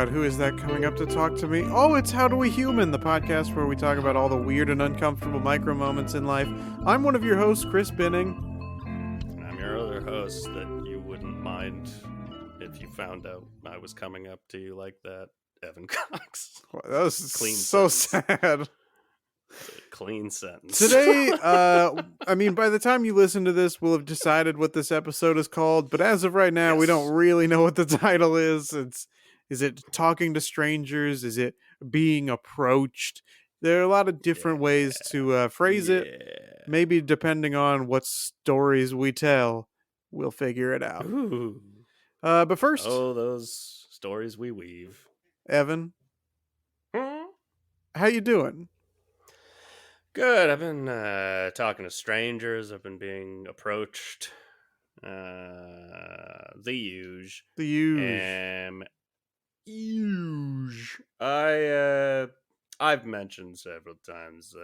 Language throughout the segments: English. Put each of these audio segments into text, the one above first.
God, who is that coming up to talk to me? Oh, it's How Do We Human, the podcast where we talk about all the weird and uncomfortable micro moments in life. I'm one of your hosts, Chris Binning. And I'm your other host that you wouldn't mind if you found out I was coming up to you like that, Evan Cox. Well, that was Clean so sentence. sad. Clean sentence. Today, I mean, by the time you listen to this, we'll have decided what this episode is called. But as of right now, we don't really know what the title is. Is it talking to strangers? Is it being approached? There are a lot of different ways to phrase it. Maybe depending on what stories we tell, we'll figure it out. Ooh. But first, those stories we weave. Evan, how you doing? Good. I've been talking to strangers. I've been being approached. The huge. The huge. I've mentioned several times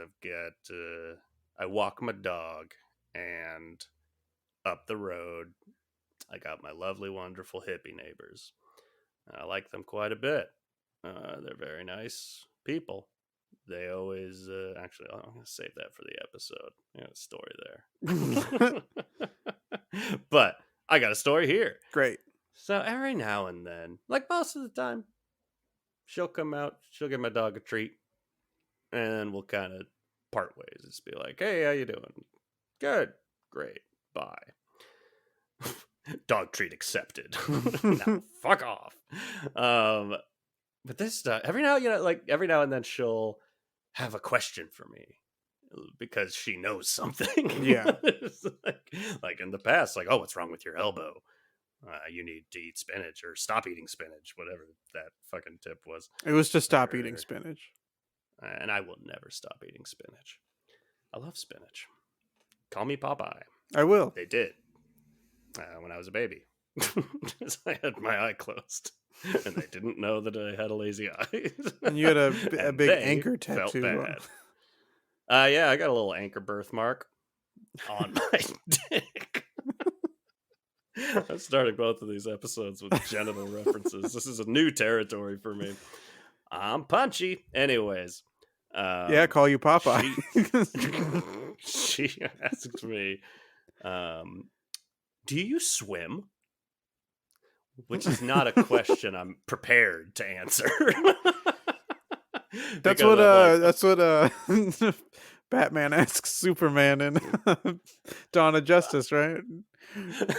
I walk my dog, and up the road I got my lovely, wonderful hippie neighbors. I like them quite a bit. They're very nice people. They always actually, I'm going to save that for the episode. I got a story there. But I got a story here. Great. So every now and then, like most of the time, she'll come out, she'll give my dog a treat, and we'll kind of part ways. Just be like, hey, how you doing? Good. Great. Bye. Dog treat accepted. Now, fuck off. But this time, every now and then she'll have a question for me because she knows something. Yeah. like in the past, like, oh, what's wrong with your elbow? You need to eat spinach or stop eating spinach, whatever that fucking tip was. It was to stop eating spinach. And I will never stop eating spinach. I love spinach. Call me Popeye. I will. They did. When I was a baby. I had my eye closed. And they didn't know that I had a lazy eye. And you had a big anchor tattoo. Felt bad. Yeah, I got a little anchor birthmark on my dick. I'm starting both of these episodes with genital references. This is a new territory for me. I'm punchy. Anyways. Yeah, call you Popeye. She asked me, do you swim? Which is not a question I'm prepared to answer. That's what Batman asks Superman in Dawn of Justice, right?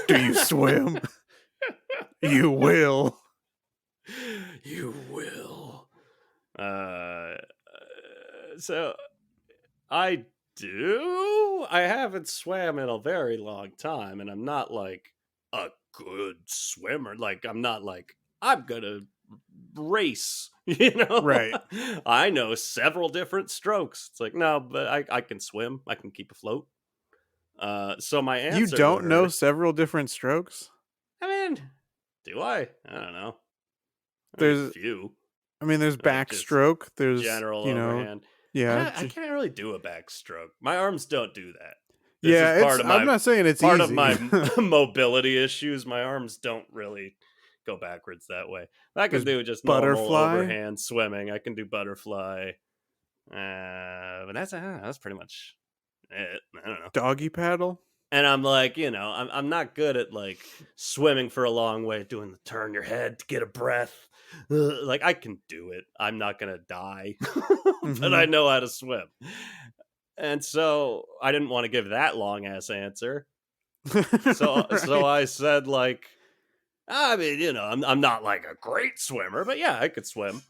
Do you swim? You will. You will. So I do. I haven't swam in a very long time, and I'm not like a good swimmer. Like, I'm not like, I'm gonna race, you know? Right. I know several different strokes. It's like, no, but I can swim. I can keep afloat. So my answer... You don't know several different strokes? I mean, do I? I don't know. There's a few. I mean, there's backstroke. There's general overhand. Yeah. I can't really do a backstroke. My arms don't do that. I'm not saying it's part easy. of my mobility issues. My arms don't really go backwards that way. I can do just normal overhand swimming. I can do butterfly. But that's pretty much it. I don't know. Doggy paddle? And I'm like, I'm not good at like swimming for a long way, doing the turn your head to get a breath. Like, I can do it. I'm not going to die, but I know how to swim. And so I didn't want to give that long ass answer. So I said, like, I mean, I'm not like a great swimmer, but yeah, I could swim.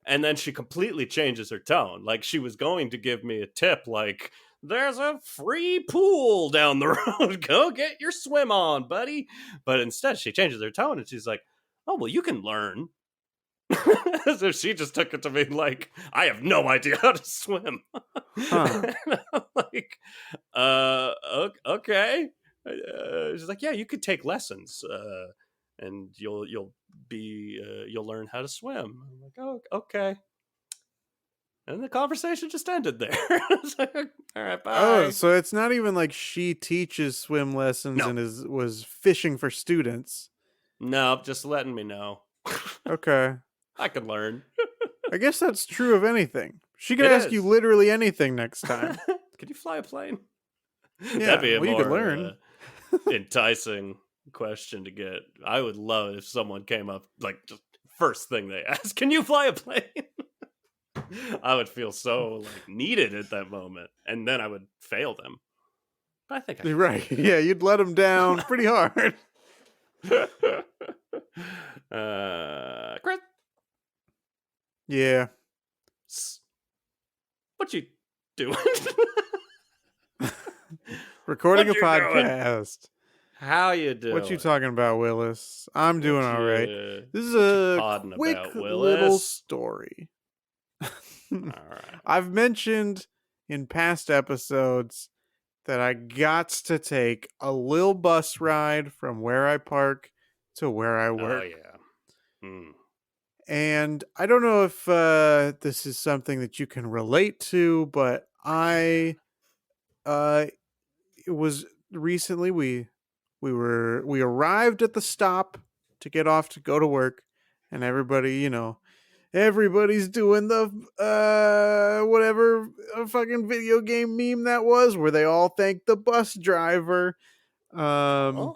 And then she completely changes her tone. Like, she was going to give me a tip, like, there's a free pool down the road. Go get your swim on, buddy. But instead she changes her tone and she's like, oh, well, you can learn. So she just took it to me like, I have no idea how to swim. Huh. I'm like, okay. She's like, yeah, you could take lessons, and you'll learn how to swim. I'm like, oh, okay. And the conversation just ended there. Like, all right, bye. Oh, so it's not even like she teaches swim lessons and was fishing for students. No, just letting me know. Okay. I can learn. I guess that's true of anything. She could It ask you is. literally anything next time. Could you fly a plane? That'd Yeah, be a well, you could more learn. enticing question to get. I would love it if someone came up, like, just first thing they ask, can you fly a plane? I would feel so, like, needed at that moment, and then I would fail them. But I think I could Right. Yeah, you'd let them down pretty hard. Chris, Yeah. what you doing? Recording What a you doing? podcast. How you What you doing? talking about, Willis? I'm doing all right. This is What you a podding quick about, little Willis? story. All right. I've mentioned in past episodes that I got to take a little bus ride from where I park to where I Oh work. yeah. Hmm. And I don't know if this is something that you can relate to, but uh it was recently we arrived at the stop to get off to go to work, and everybody's doing the whatever fucking video game meme that was, where they all thank the bus driver. um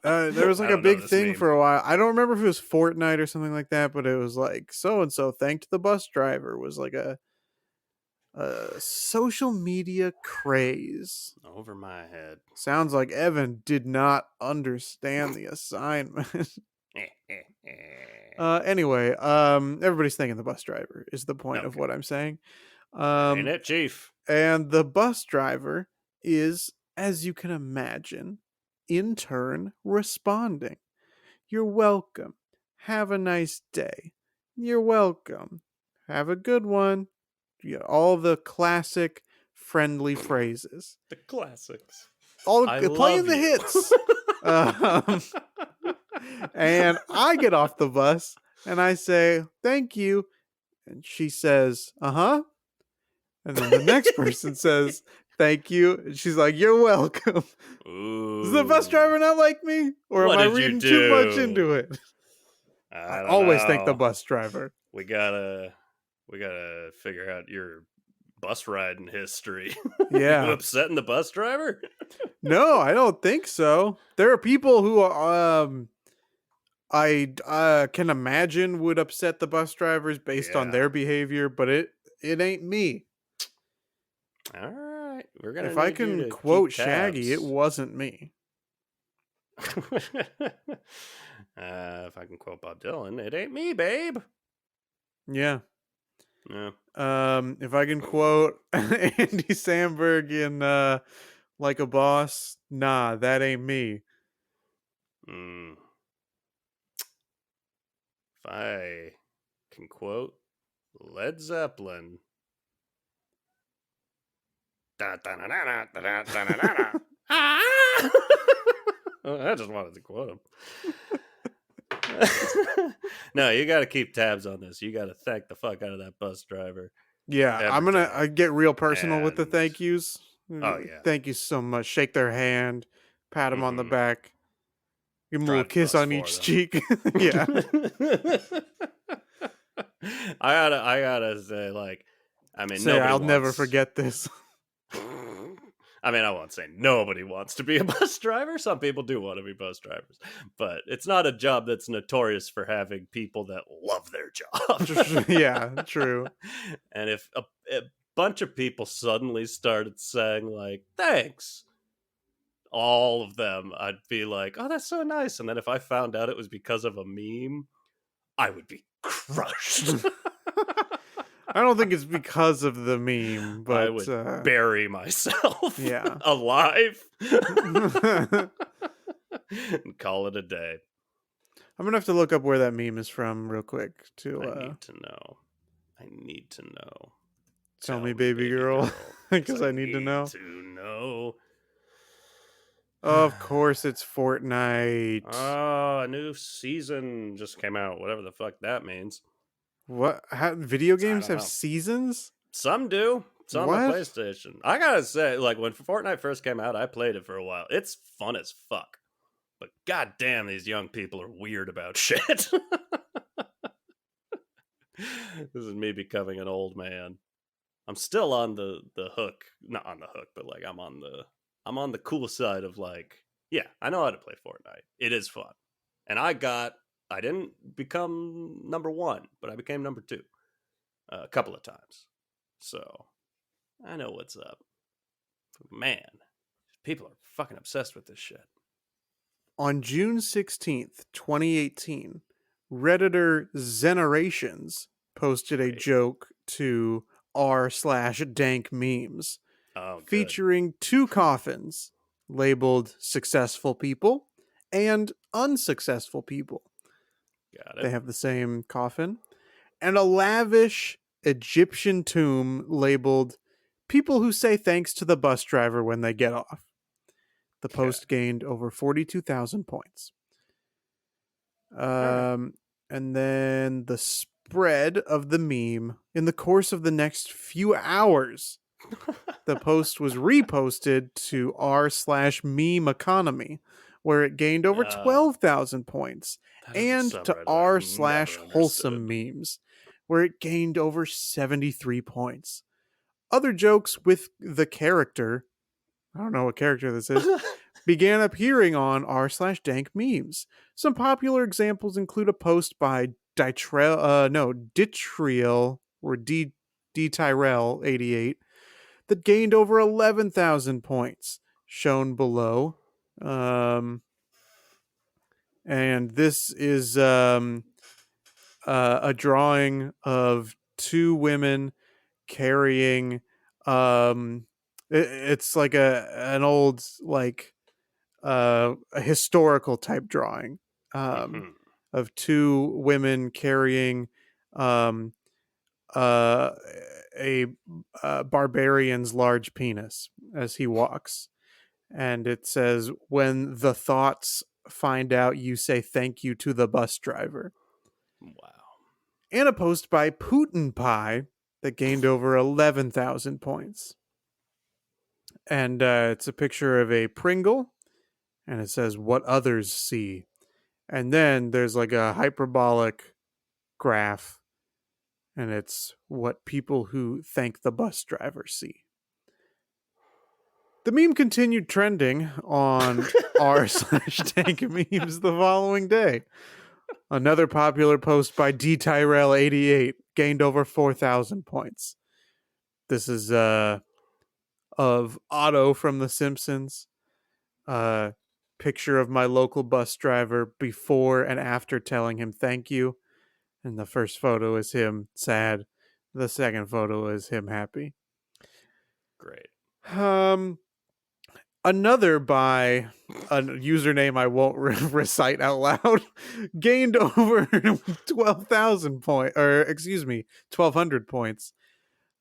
Oh. there was like I a don't know big this thing meme. for a while. I don't remember if it was Fortnite or something like that, but it was like so and so thanked the bus driver was like a social media craze. Over my head. Sounds like Evan did not understand the assignment. Anyway, everybody's thanking the bus driver is the point of Okay. what I'm saying. Ain't Um, it, Chief? and the bus driver is, as you can imagine, in turn responding. You're welcome. Have a nice day. You're welcome. Have a good one. Yeah, all the classic friendly phrases. The classics. All I playing love the you. hits. Um, and I get off the bus and I say, "Thank you." And she says, "Uh-huh." And then the next person says, "Thank you." And she's like, "You're welcome." Does the bus Ooh. driver not like me? Or am What I did you reading too much do? into it? I I don't always thank the know. bus driver. We gotta figure out your bus riding history. You Yeah. upsetting the bus driver? No, I don't think so. There are people who I can imagine would upset the bus drivers based on Yeah. their behavior, but it ain't me. All right. We're gonna If I need you can to keep quote Shaggy, it tabs. wasn't me. If I can quote Bob Dylan, it ain't me, babe. Yeah. Yeah. If I can quote Andy Samberg in Like a Boss, nah, that ain't me. Mm. If I can quote Led Zeppelin. Ah! I just wanted to quote him. No, you got to keep tabs on this. You got to thank the fuck out of that bus driver Yeah, I'm every gonna day. I get real personal with the And thank yous. oh yeah, Thank you so much. Shake their hand, pat them on the mm-hmm. back, give them a little Drive the kiss bus on for each them. cheek. Yeah. I gotta say, like, I mean, Say, nobody I'll never wants. forget this. I mean, I won't say nobody wants to be a bus driver. Some people do want to be bus drivers, but it's not a job that's notorious for having people that love their job. Yeah, true. And if a bunch of people suddenly started saying, like, thanks, all of them, I'd be like, oh, that's so nice. And then if I found out it was because of a meme, I would be crushed. I don't think it's because of the meme, I but would bury myself yeah. alive I'm and call it a day. gonna have to look up where that meme is from real quick to I need to know. I need to know. tell Tell me, me, baby baby girl, girl, because because I I need to need know. to know. Of course, it's Fortnite. Oh, a new season just came out. Whatever the fuck that means. What? How, video I games don't have know. seasons? Some do. It's on my What? PlayStation. I gotta say, like, when Fortnite first came out, I played it for a while. It's fun as fuck. But goddamn, these young people are weird about shit. This is me becoming an old man. I'm still on the hook, not on the hook, but like I'm on the cool side of like, yeah, I know how to play Fortnite. It is fun, and I didn't become number one, but I became number two a couple of times, so I know what's up. Man, people are fucking obsessed with this shit. On June 16th, 2018, Redditor Generations posted a Great. joke to r slash dank memes Oh, good. featuring two coffins labeled successful people and unsuccessful people. Got They it. have the same coffin, and a lavish Egyptian tomb labeled people who say thanks to the bus driver when they get off. The Okay. post gained over 42,000 points. All right. Um, and then the spread of the meme in the course of the next few hours, the post was reposted to r slash meme economy, where it gained over uh, 12,000 points, that is a and to subreddit I've r slash never wholesome understood. memes, where it gained over 73 points. Other jokes with the character, I don't know what character this is, began appearing on r slash dank memes. Some popular examples include a post by Ditriel or D Tyrell 88 that gained over 11,000 points, shown below. Um, and this is a drawing of two women carrying. It's like an old like a historical type drawing um, Mhm. of two women carrying um, uh, a, barbarian's large penis as he walks. And it says, when the thoughts find out, you say thank you to the bus driver. Wow. And a post by Putin Pie that gained over 11,000 points. And it's a picture of a Pringle, and it says, what others see. And then there's like a hyperbolic graph, and it's what people who thank the bus driver see. The meme continued trending on r slash tank memes the following day. Another popular post by D Tyrell 88 gained over 4,000 points. This is of Otto from The Simpsons. Picture of my local bus driver before and after telling him thank you. And the first photo is him sad. The second photo is him happy. Great. Um, Another by a username I won't recite out loud gained over 12,000 points, or excuse me, 1,200 points.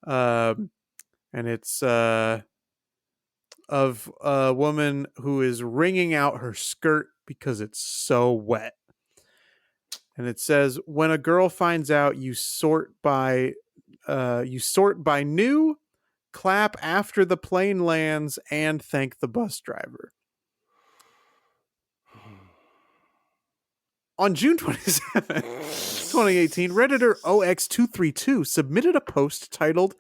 Um, and it's of a woman who is wringing out her skirt because it's so wet. And it says, when a girl finds out, you sort by new, clap after the plane lands, and thank the bus driver. On June 27th, 2018, Redditor OX232 submitted a post titled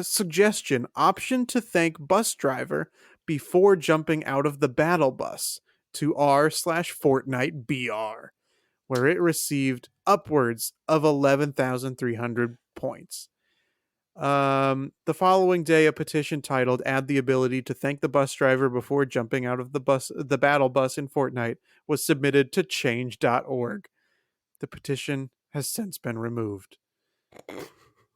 suggestion option to thank bus driver before jumping out of the battle bus to r slash Fortnite BR, where it received upwards of 11,300 points. The following day, a petition titled "Add the ability to thank the bus driver before jumping out of the battle bus in Fortnite" was submitted to change.org. The petition has since been removed.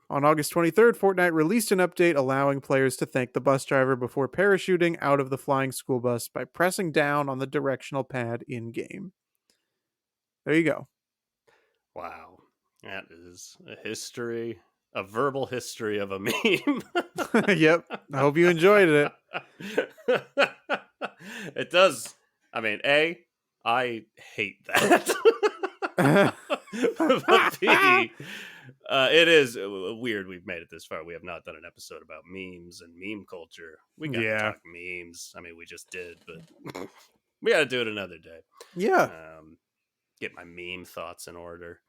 On August 23rd, Fortnite released an update allowing players to thank the bus driver before parachuting out of the flying school bus by pressing down on the directional pad in game. There you go. Wow. That is a history, a verbal history of a meme. Yep. I hope you enjoyed it. It does. I mean, I hate that. But B, it is weird we've made it this far. We have not done an episode about memes and meme culture. We got to Yeah. talk memes. I mean, we just did, but we got to do it another day. Yeah. Get my meme thoughts in order.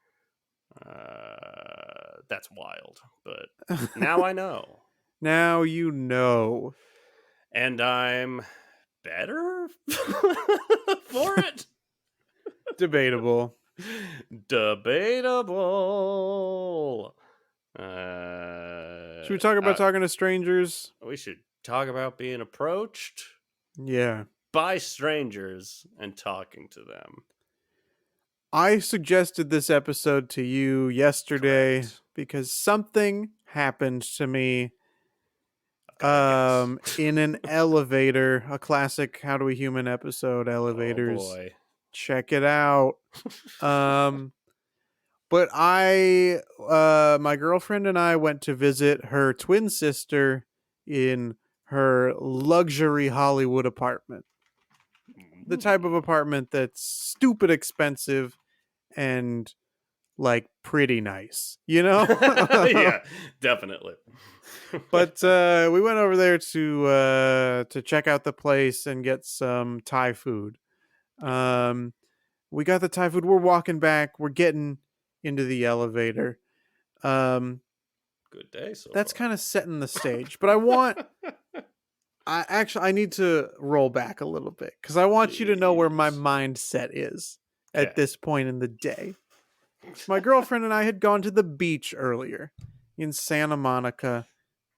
That's wild. But now I know. Now you know. And I'm better for it. Debatable. Debatable. Should we talk about talking to strangers? We should talk about being approached Yeah. by strangers and talking to them. I suggested this episode to you yesterday Correct. because something happened to me Gotta guess. in an elevator, a classic How Do We Human episode, Oh elevators. boy. Check it out. But my girlfriend and I went to visit her twin sister in her luxury Hollywood apartment. The type of apartment that's stupid expensive and like pretty nice, you know? Yeah, definitely. But we went over there to check out the place and get some Thai food. We got the Thai food. We're walking back. We're getting into the elevator. Good day so That's far. kind of setting the stage. But I need to roll back a little bit because I want you to know where my Jeez. mindset is at Okay. this point in the day. My girlfriend and I had gone to the beach earlier in Santa Monica.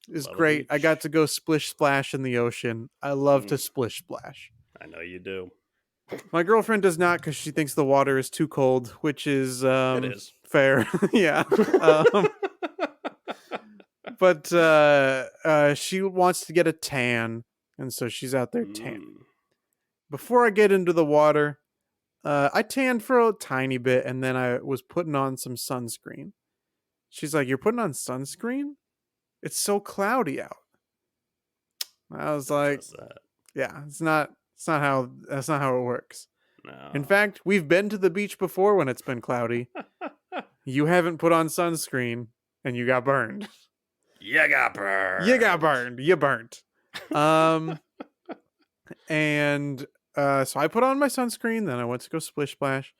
It was Love a great. I got beach. to go splish splash in the ocean. I love to splish splash. I know you do. My girlfriend does not because she thinks the water is too cold, which is It is. fair. Yeah. But she wants to get a tan, and so she's out there tanning. Before I get into the water, I tanned for a tiny bit, and then I was putting on some sunscreen. She's like, "You're putting on sunscreen? It's so cloudy out." I was like, Does that? "Yeah, that's not how it works." No. In fact, we've been to the beach before when it's been cloudy. You haven't put on sunscreen, and you got burned. You got burned. You got burned. You burnt. And so I put on my sunscreen. Then I went to go splish splash,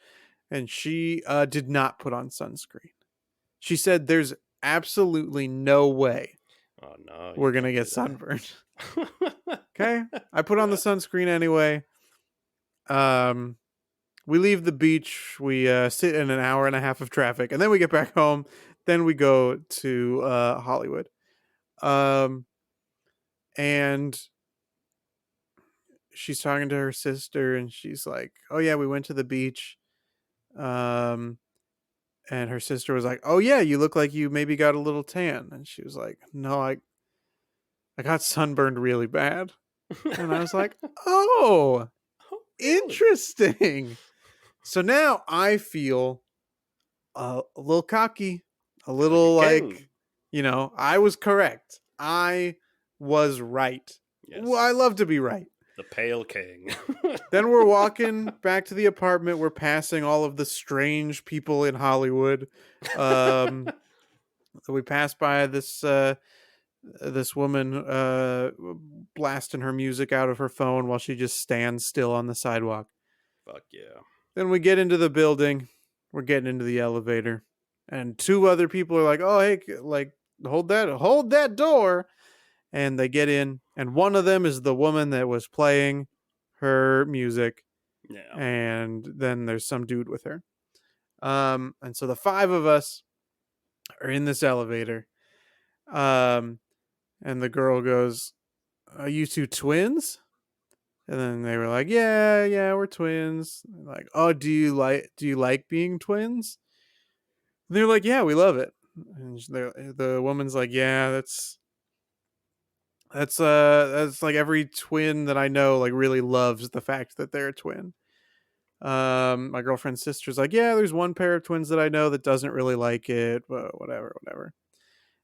and she did not put on sunscreen. She said, "There's absolutely no way Oh no. we're gonna get sunburned." Okay, I put on the sunscreen anyway. We leave the beach. We sit in an hour and a half of traffic, and then we get back home. Then we go to Hollywood. And she's talking to her sister, and she's like, "Oh yeah, we went to the beach." And her sister was like, "Oh yeah, you look like you maybe got a little tan." And she was like, "No, I got sunburned really bad." And I was like, "Oh, Really? interesting." So now I feel a little cocky, a little king. like, I was correct. I was right. Yes. Well, I love to be right. The Pale King. Then we're walking back to the apartment. We're passing all of the strange people in Hollywood. So we pass by this woman blasting her music out of her phone while she just stands still on the sidewalk. Fuck yeah. Then we get into the building. We're getting into the elevator, and two other people are like, "Oh, hey, like hold that door." And they get in, and one of them is the woman that was playing her music, Yeah. and then there's some dude with her. And so the five of us are in this elevator. And the girl goes, "Are you two twins?" And then they were like, "Yeah, we're twins." Like, "Oh, do you like being twins?" And they're like, "Yeah, we love it." And the woman's like, "Yeah, that's like every twin that I know like really loves the fact that they're a twin." My girlfriend's sister's like, "Yeah, there's one pair of twins that I know that doesn't really like it, but whatever."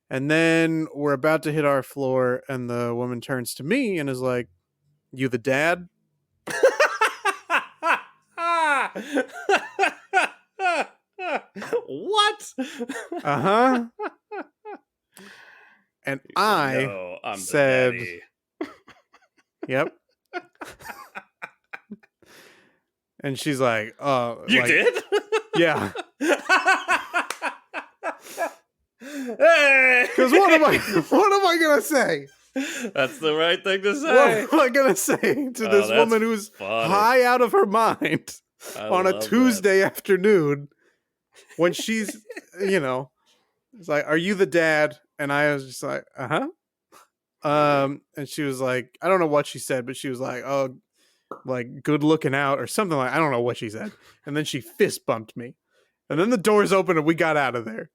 And then we're about to hit our floor, and the woman turns to me and is like, "You the dad?" What? Uh-huh. And I No, I'm said, the daddy. "Yep." And she's like, You like, did? "Yeah." Hey! Because what am I? What am I gonna say? That's the right thing to What say. am I gonna say to Oh, this that's woman who's funny. high out of her mind I on a love that. Tuesday afternoon when she's, you know, it's like, "Are you the dad?" And I was just like, "Uh huh." And she was like, I don't know what she said, but she was like, "Oh, like good looking out" or something like. I don't know what she said. And then she fist bumped me, and then the doors opened and we got out of there.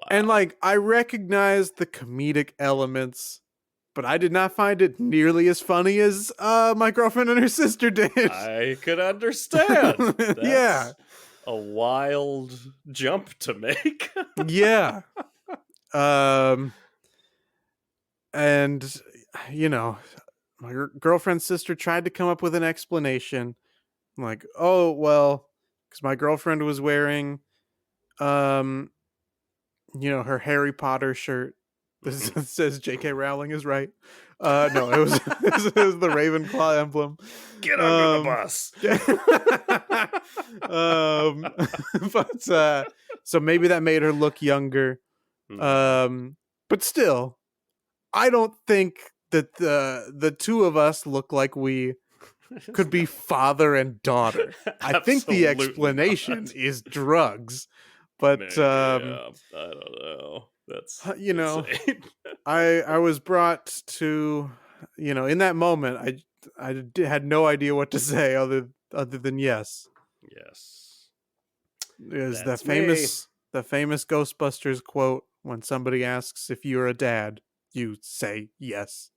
And Wow. like I recognized the comedic elements, but I did not find it nearly as funny as my girlfriend and her sister did. I could understand. Yeah. That's a wild jump to make. Yeah. Um and you know, my girlfriend's sister tried to come up with an explanation. I'm like, "Oh, well, cuz my girlfriend was wearing um her Harry Potter shirt. This Mhm. says J.K. Rowling is right. No, it was it was the Ravenclaw emblem. Get under the Um, bus. um, but so maybe that made her look younger. Mhm. Um, but still, I don't think that the two of us look like we could be father and daughter. I think the Absolutely explanation not. is drugs, but Yeah, I don't know. That's you know, insane. I was brought to, in that moment, had no idea what to say other than yes. Yes, Is that's me. the famous Ghostbusters quote when somebody asks if you're a dad, you say yes.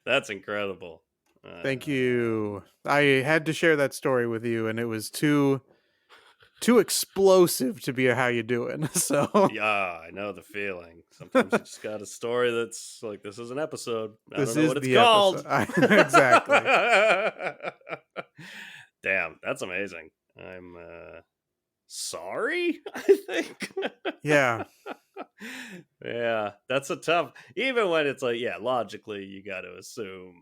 That's incredible. Thank you. I had to share that story with you, and it was too explosive to be a how you doing. So yeah, I know the feeling. Sometimes you just got a story that's like, this is an episode. I don't this know is what it's the episode. called. Exactly. Damn, that's amazing. I'm sorry, I think. Yeah. Yeah, that's a tough. Even when it's like, yeah, logically, you got to assume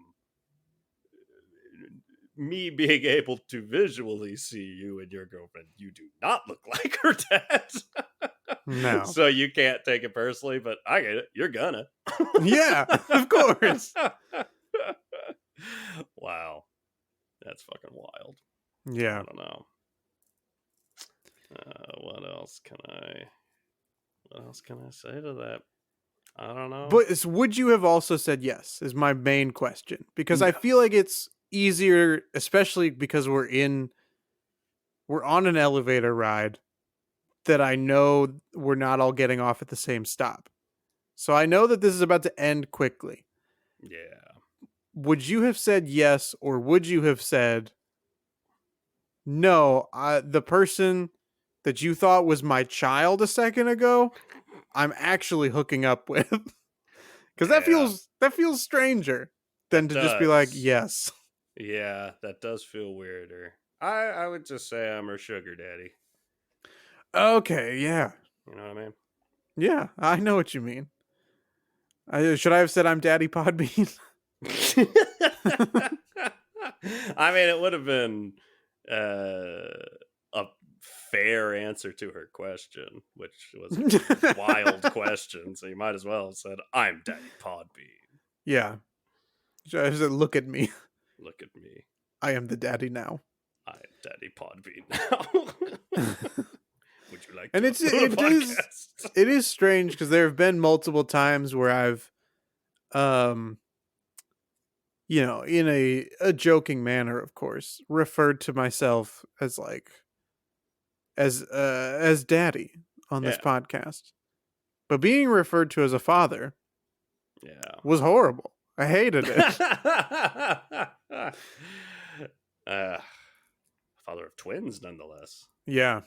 me being able to visually see you and your girlfriend, you do not look like her dad. No. So you can't take it personally, but I get it. You're gonna. Yeah, of course. Wow. That's fucking wild. I Yeah. don't know. What else can I? What else can I say to that? I don't know. But would you have also said yes? Is my main question, because I No. feel like it's easier, especially because we're on an elevator ride that I know we're not all getting off at the same stop. So I know that this is about to end quickly. Yeah. Would you have said yes, or would you have said no? The person that you thought was my child a second ago, I'm actually hooking up with. Because Yeah. that feels stranger than That to just be like does. yes. Yeah, that does feel weirder. I would just say I'm her sugar daddy. Okay, yeah. You know what I mean? Yeah, I know what you mean. Should I have said I'm Daddy Podbean? I mean, it would have been a fair answer to her question, which was a wild question. So you might as well have said, "I'm Daddy Podbean. Yeah. Should I have said, look at me. Look at me. I am the daddy now. I'm Daddy Podbean now." Would you like And to upload a podcast? it is strange because there have been multiple times where I've um in a joking manner, of course, referred to myself as like as daddy on this Yeah, podcast. But being referred to as a father yeah. was horrible. I hated it. uh, Father of twins, nonetheless. Yeah.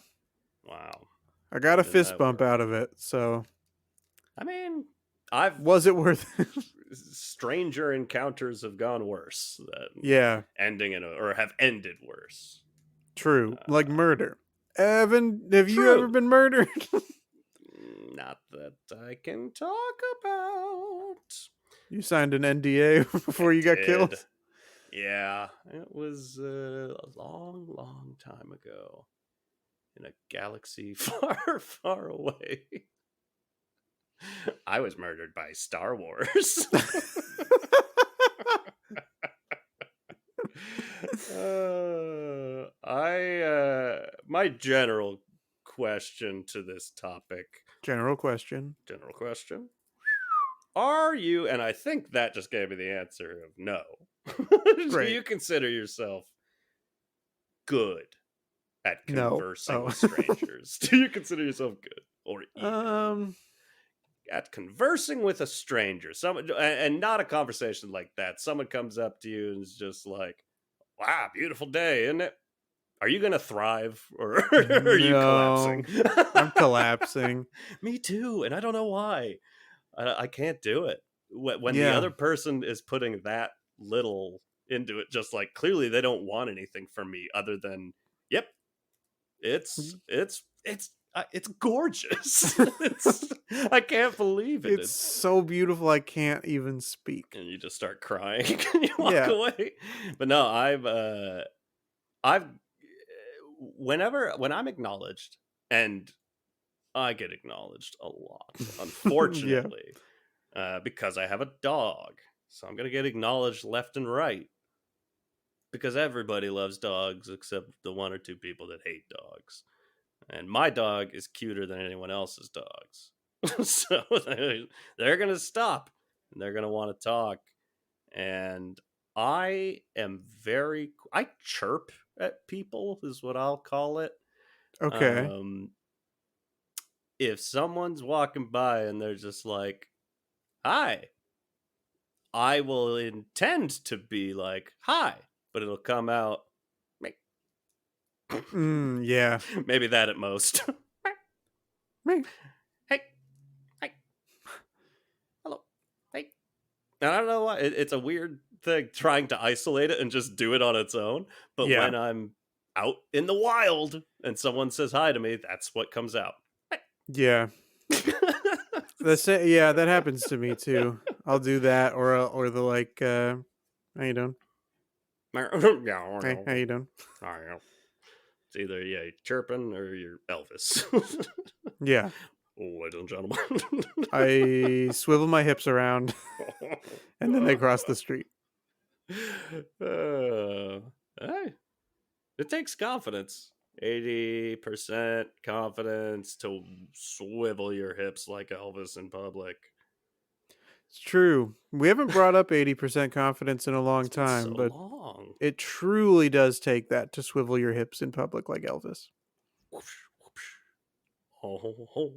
Wow. I got a I'm in fist that bump world. out of it. So I mean, I've was it worth it? stranger encounters have gone worse than Yeah, ending in a, or have ended worse. true. Like murder. Evan, have you ever True. been murdered? Not that I can talk about. You signed an NDA before I you got did. killed? Yeah, it was a long, long time ago in a galaxy far, far away. I was murdered by Star Wars. My general question to this topic, General question. general question. Are you, and I think that just gave me the answer of no. Do Great. you consider yourself good at No. conversing Oh. with strangers? Do you consider yourself good or even um. at conversing with a stranger? Someone, and not a conversation like that. Someone comes up to you and is just like, "Wow, beautiful day, isn't it?" Are you gonna thrive or are you collapsing? No. I'm collapsing. Me too, and I don't know why. I can't do it. When the Yeah. other person is putting that little into it, just like clearly they don't want anything from me other than, yep, it's gorgeous. It's I can't believe it. It's so beautiful I can't even speak. And you just start crying and you walk Yeah. away. But no, I've whenever when I'm acknowledged, and I get acknowledged a lot, Yeah. unfortunately, because I have a dog. So I'm gonna get acknowledged left and right because everybody loves dogs except the one or two people that hate dogs. And my dog is cuter than anyone else's dogs. So they're gonna stop and they're gonna want to talk. And I chirp at people is what I'll call it. Okay. Um, if someone's walking by and they're just like, "Hi," I will intend to be like, "Hi," but it'll come out "Meow." Yeah. Maybe that at most. Me. Hey, hey, hello, hey. And I don't know why it's a weird thing trying to isolate it and just do it on its own. But Yeah. when I'm out in the wild and someone says hi to me, that's what comes out. Yeah. Yeah, that happens to me too. I'll do that, or the like. How you doing? Hey, how you doing? It's either you're chirping or you're Elvis. Yeah. Ladies and gentlemen. I swivel my hips around, and then they cross the street. Hey, it takes confidence. 80% confidence to swivel your hips like Elvis in public. It's true. We haven't brought up 80% confidence in a long It's been so time, but long. it truly does take that to swivel your hips in public like Elvis. Whoosh, whoosh. Ho, ho, ho.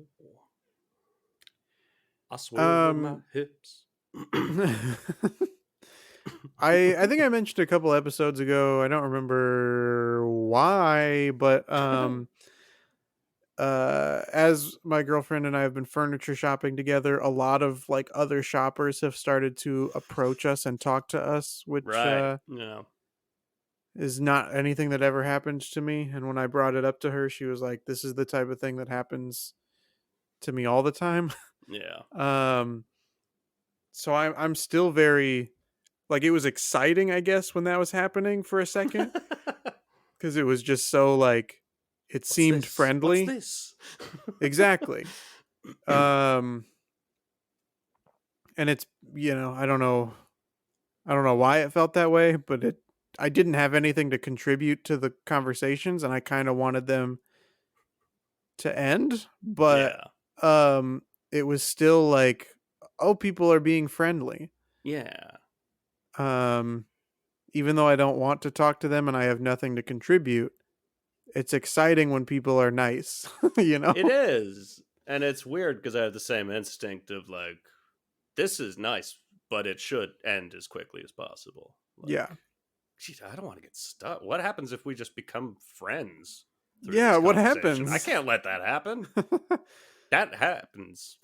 I swivel my Um, hips. I think I mentioned a couple episodes ago. I don't remember why, but as my girlfriend and I have been furniture shopping together, a lot of like other shoppers have started to approach us and talk to us, which Right. Yeah. is not anything that ever happened to me. And when I brought it up to her, she was like, "This is the type of thing that happens to me all the time." Yeah. um, so I'm still very like it was exciting, I guess, when that was happening for a second because it was just so like it What's seemed this? What's friendly. this? Exactly. Um, and it's I don't know why it felt that way, but I didn't have anything to contribute to the conversations, and I kind of wanted them to end, but Yeah. um it was still like, oh, people are being friendly. Yeah. Um Even though I don't want to talk to them and I have nothing to contribute, it's exciting when people are nice, you know? It is. And it's weird because I have the same instinct of like, this is nice, but it should end as quickly as possible. Like, Yeah. geez, I don't want to get stuck. What happens if we just become friends through Yeah, this what conversation? I happens? can't let that happen. That happens.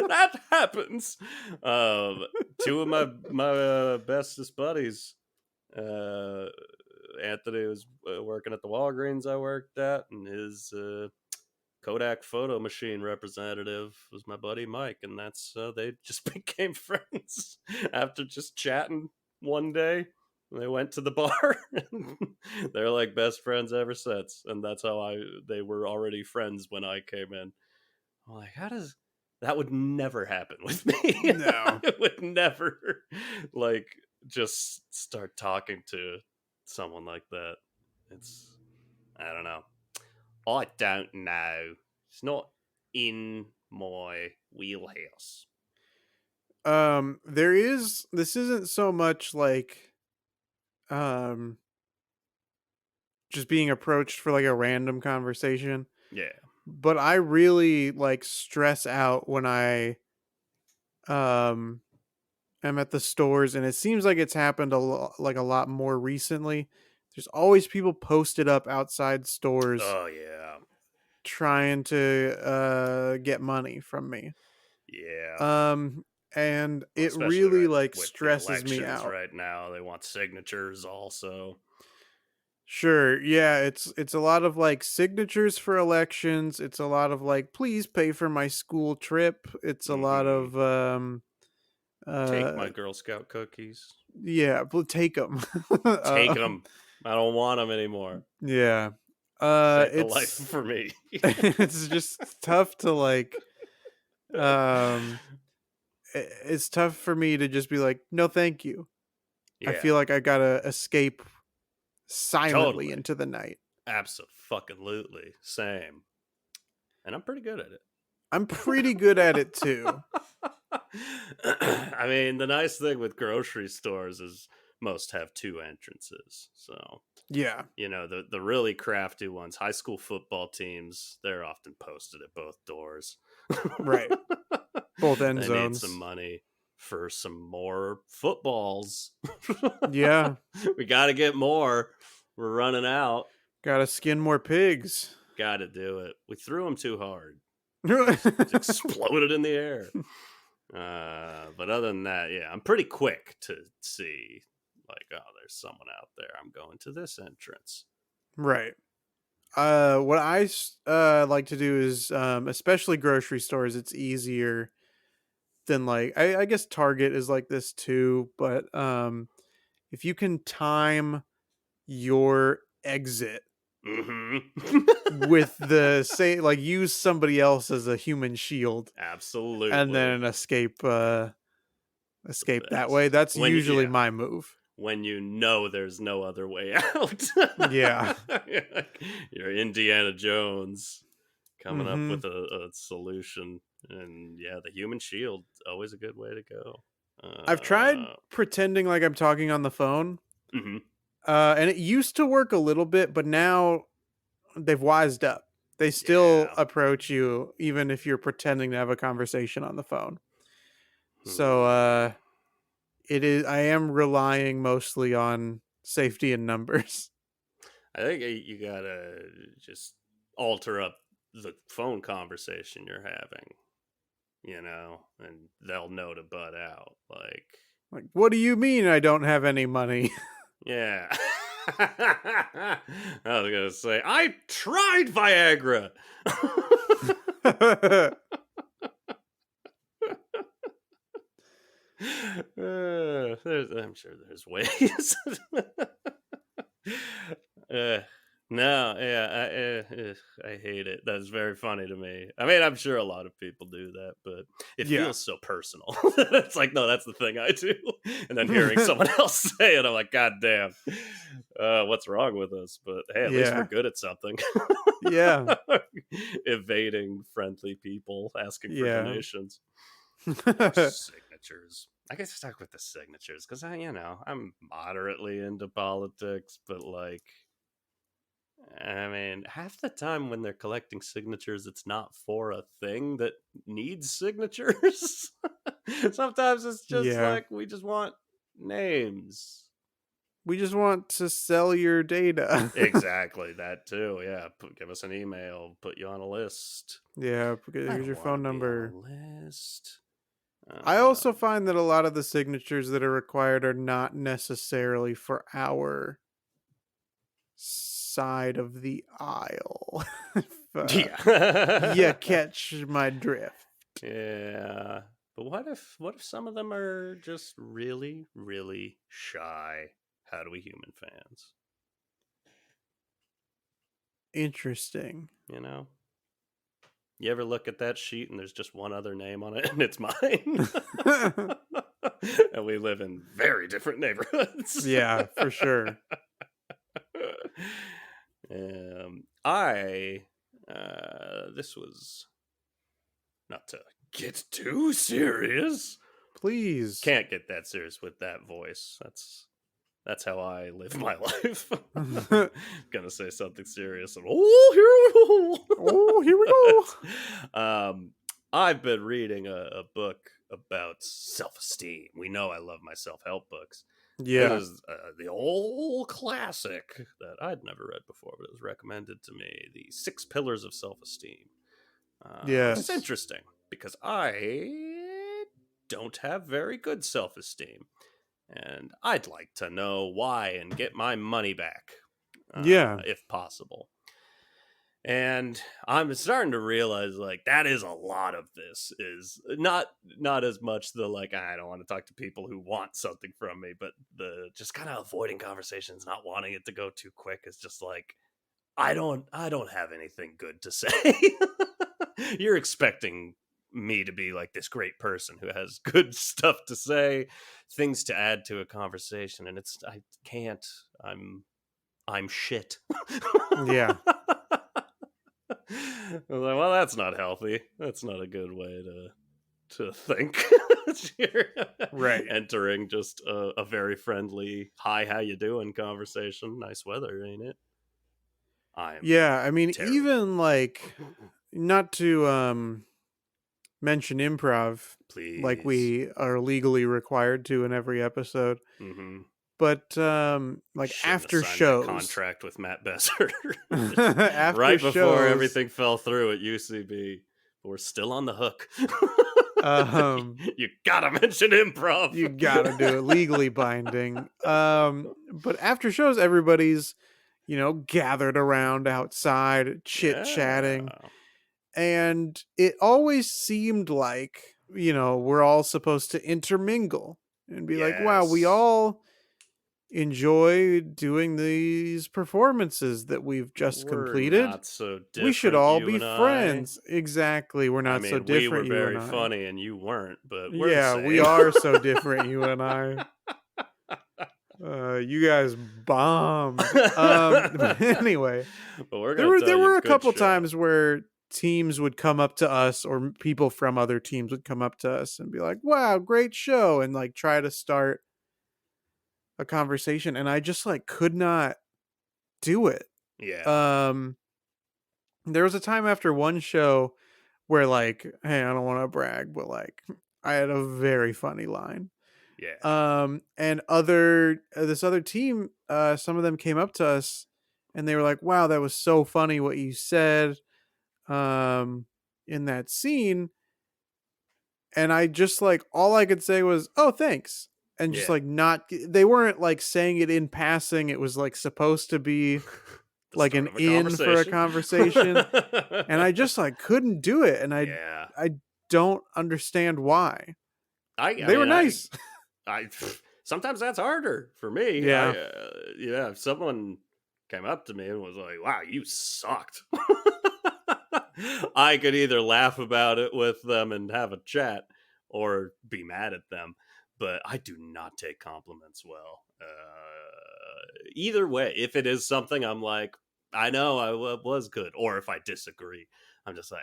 That happens. Two of my bestest buddies. Uh, Anthony was working at the Walgreens I worked at, and his Kodak photo machine representative was my buddy Mike, and that's they just became friends after just chatting one day. They went to the bar. And they're like best friends ever since, and that's how I they were already friends when I came in. I'm like, how does that would never happen with me? No. I would never like just start talking to someone like that. It's I don't know. I don't know. It's not in my wheelhouse. There is this isn't so much like um just being approached for like a random conversation, Yeah. but I really like stress out when I um am at the stores, and it seems like it's happened a lot more recently. There's always people posted up outside stores Oh yeah. trying to get money from me. Yeah. Um and Well, it especially really right like with the stresses me elections out. right now. They want signatures also. Sure. Yeah, it's a lot of like signatures for elections. It's a lot of like please pay for my school trip. It's a lot Hmm. of Take my uh Girl Scout cookies. yeah, take them. Take them. I don't want them anymore. Yeah. Save the life It's for me. it's just tough to like um it's tough for me to just be like no thank you. I Yeah, feel like I got to escape silently totally. into the night. Absolutely. Same. And I'm pretty good at it. I'm pretty good at it too. I mean, the nice thing with grocery stores is most have two entrances. So, Yeah, the really crafty ones, high school football teams, they're often posted at both doors. right. Both end They need some zones. money for some more footballs. Yeah, We got to get more. We're running out. got to skin more pigs. Got to do it. We threw them too hard. Just exploded in the air. But other than that, yeah, I'm pretty quick to see, like, oh, there's someone out there. I'm going to this entrance. Right. What like to do is, especially grocery stores, it's easier than like I guess Target is like this too, but if you can time your exit Mm-hmm. with the say like use somebody else as a human shield and Absolutely. then escape that way, That's that's when, usually yeah, my move. when you know there's no other way out. Yeah. You're Indiana Jones coming up Mhm. with a solution. And yeah, the human shield, always a good way to go. I've tried Uh, pretending like I'm talking on the phone, mhm. and it used to work a little bit, but now they've wised up. They still Yeah. approach you even if you're pretending to have a conversation on the phone. So, Hmm. I am relying mostly on safety in numbers. I think you gotta just alter up the phone conversation you're having, and they'll know to butt out. Like, Like, "What do you mean I don't have any money?" yeah. I was gonna say, I tried Viagra. I'm sure there's ways. uh, no, yeah, I hate it. That's very funny to me. I mean, I'm sure a lot of people do that, but it Yeah. feels so personal. It's like, no, that's the thing I do. And then hearing someone else say it, I'm like, God damn, what's wrong with us? But hey, at least we're Yeah. good at something. Yeah. Evading friendly people, asking for Yeah. donations. Oh, signatures. I get stuck with the signatures because I'm moderately into politics, but like, I mean, half the time when they're collecting signatures, it's not for a thing that needs signatures. Sometimes it's just Yeah. like we just want names. We just want to sell your data. Exactly, that too. Yeah, give us an email, put you on a list. Yeah, I here's don't your want to phone be on a number. list. I also Um, find that a lot of the signatures that are required are not necessarily for our side of the aisle. If, you yeah. catch my drift. Yeah. But what if some of them are just really, really shy? How do we human fans? Interesting. You know? You ever look at that sheet and there's just one other name on it and it's mine? And we live in very different neighborhoods. Yeah, for sure. I this was not to get too serious. Please. Can't get that serious with that voice. That's how I live my life. Gonna say something serious and Oh, here we go. I've been reading a book about self-esteem. We know I love my self-help books. This Yeah. is the old classic that I'd never read before, but it was recommended to me. The 6 Pillars of Self-Esteem. Which is Yes. interesting because I don't have very good self-esteem. And I'd like to know why and get my money back, Yeah. if possible. And I'm starting to realize like that is a lot of this is not as much the like I don't want to talk to people who want something from me, but the just kind of avoiding conversations, not wanting it to go too quick is just like I don't have anything good to say. You're expecting me to be like this great person who has good stuff to say, things to add to a conversation, and I can't. I'm shit. Yeah. I was like, well, that's not healthy. That's not a good way to think. You're Right. entering just a very friendly "Hi, how you doing?" conversation. Nice weather, ain't it? I'm Yeah. I mean, terrible. even like, not to mention improv like Please. we are legally required to in every episode, Mm-hmm. but like Shouldn't have after signed that shows, contract with Matt Besser. after Right before shows, everything fell through at UCB. But we're still on the hook. um You gotta mention improv. you gotta do it, legally binding. But after shows, everybody's, gathered around outside, chit chatting. Yeah. And it always seemed like, we're all supposed to intermingle and be like, wow, we Yes. all enjoy doing these performances that we've just We're completed. not so We should different, all you be and I. friends. Exactly. We're I not so mean, we were different, you and very I. funny and you weren't, but we're the Yeah, we same. are so different, you and I. You guys bombed. But anyway, But we're there gonna were tell there you, were a good couple show. times where teams would come up to us, or people from other teams would come up to us and be like, "Wow, great show," and like try to start a conversation, and I just like could not do it. Yeah. Um, there was a time after one show where like, hey, I don't want to brag, but like, I had a very funny line. Yeah. And other this other team, some of them came up to us and they were like, "Wow, that was so funny what you said um in that scene." And I just like all I could say was, "Oh, thanks." And just Yeah. like not they weren't like saying it in passing. It was like supposed to be The like start an of a in for a conversation. conversation, and I just like couldn't do it, and I Yeah. I don't understand why. I They were mean, nice. I sometimes that's harder for me. Yeah. Yeah, if someone came up to me and was like, "Wow, you sucked." I could either laugh about it with them and have a chat or be mad at them, but I do not take compliments well. Either way, if it is something I'm like, I know was good, or if I disagree, I'm just like,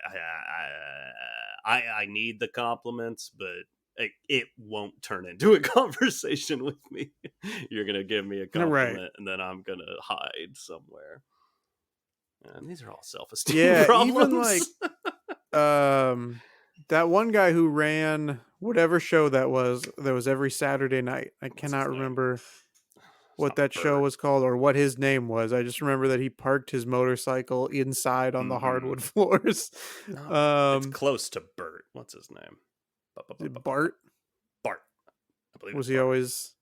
I need the compliments, but it won't turn into a conversation with me. You're gonna give me a Right. compliment, and then I'm gonna hide somewhere. And these are all self-esteem Yeah, even problems. like um that one guy who ran whatever show that was every Saturday night. I What's his cannot name? remember It's what not that show Bert. was called or what his name was. I just remember that he parked his motorcycle inside on the Mm-hmm. hardwood floors. No, it's um close to Bert. What's his name? Bart, Bart. I believe it's was he Bart. always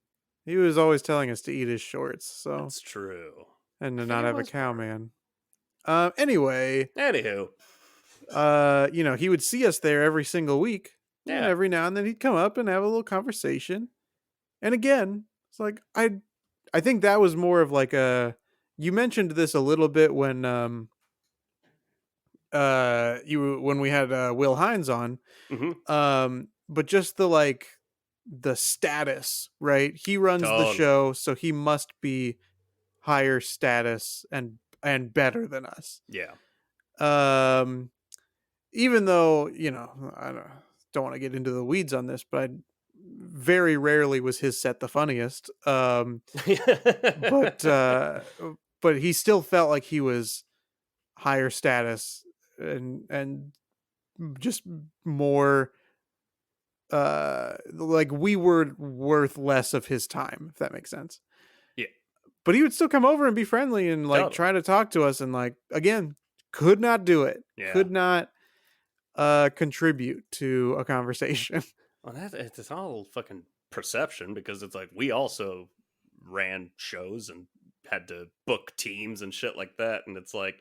he was always telling us to eat his shorts, so That's true. and I to think not it have a was cow Bart. man. Anyway, Anywho, he would see us there every single week. And Yeah. every now and then he'd come up and have a little conversation. And again, it's like I think that was more of like a you mentioned this a little bit when we had Will Hines on. Hmm. But just the like the status, right? He runs the Totally. show, so he must be higher status and better than us. Yeah. Um Even though, don't want to get into the weeds on this, but very rarely was his set the funniest. But but he still felt like he was higher status and just more like we were worth less of his time, if that makes sense. Yeah. But he would still come over and be friendly and like Totally. try to talk to us and like again, could not do it. Yeah. Could not contribute to a conversation. Well, it's all fucking perception because it's like we also ran shows and had to book teams and shit like that, and it's like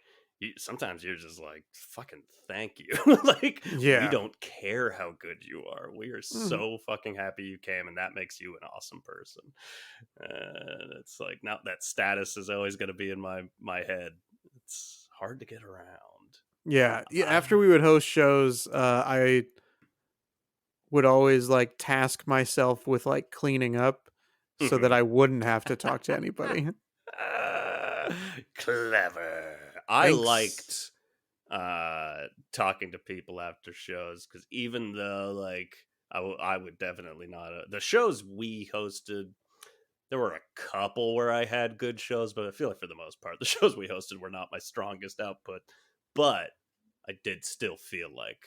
sometimes you're just like fucking thank you, like we Yeah. don't care how good you are. We are Mhm. so fucking happy you came, and that makes you an awesome person. And it's like now that status is always going to be in my head. It's hard to get around. Yeah. Yeah. After Ah. we would host shows, I would always like task myself with like cleaning up so that Mhm. I wouldn't have to talk to anybody. Ah, clever. I Thanks. liked talking to people after shows because even though like I would definitely not the shows we hosted, there were a couple where I had good shows, but I feel like for the most part the shows we hosted were not my strongest output, but I did still feel like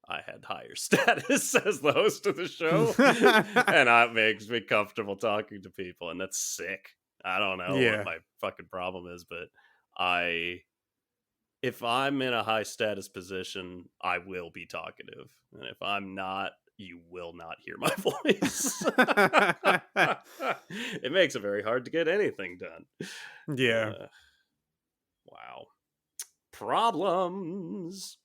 I had higher status as the host of the show, and that makes me comfortable talking to people, and that's sick. I don't know what Yeah. my fucking problem is, but I if I'm in a high status position, I will be talkative. And if I'm not, you will not hear my voice. It makes it very hard to get anything done. Yeah. Uh, wow. Problems.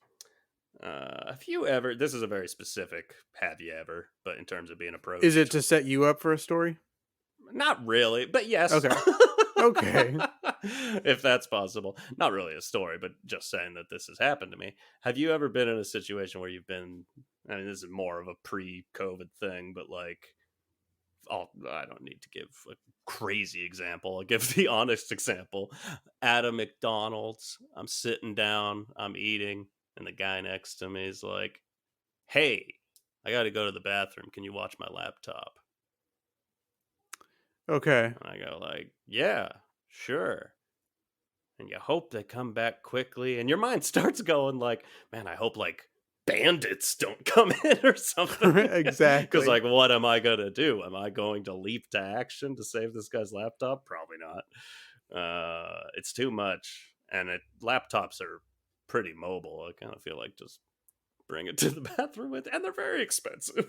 Have you ever, this is a very specific have you ever, but in terms of being Is it approached, to set you up for a story? not really, but yes. Okay. Okay. If that's possible. Not really a story, but just saying that this has happened to me. Have you ever been in a situation where you've been, I mean, this is more of a pre COVID thing, but like, I don't need to give a crazy example. I'll give the honest example. At a McDonald's, I'm sitting down, I'm eating, and the guy next to me is like, hey, I got to go to the bathroom. Can you watch my laptop? Okay. And I go like, yeah, sure. And you hope they come back quickly, and your mind starts going like, man, I hope like bandits don't come in or something. Because Exactly. like, what am I gonna do? Am I going to leap to action to save this guy's laptop? Probably not. It's too much, and laptops are pretty mobile. I kind of feel like just bring it to the bathroom with, and they're very expensive.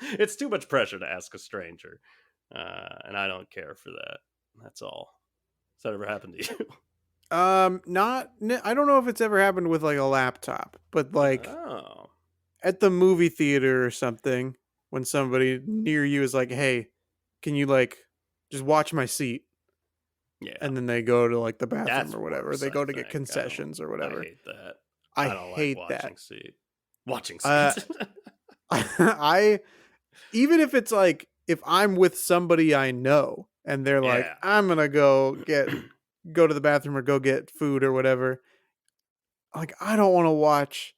It's too much pressure to ask a stranger, and I don't care for that. That's all. Has that ever happened to you? Not. I don't know if it's ever happened with like a laptop, but like Oh, at the movie theater or something, when somebody near you is like, "Hey, can you like just watch my seat?" yeah. And then they go to like the bathroom That's or whatever. worse, They I go to get think. concessions or I whatever. hate that. I I don't like hate that. watching Uh, seats. I even if it's like if I'm with somebody I know and they're like, Yeah. I'm gonna go to the bathroom or go get food or whatever. Like I don't want to watch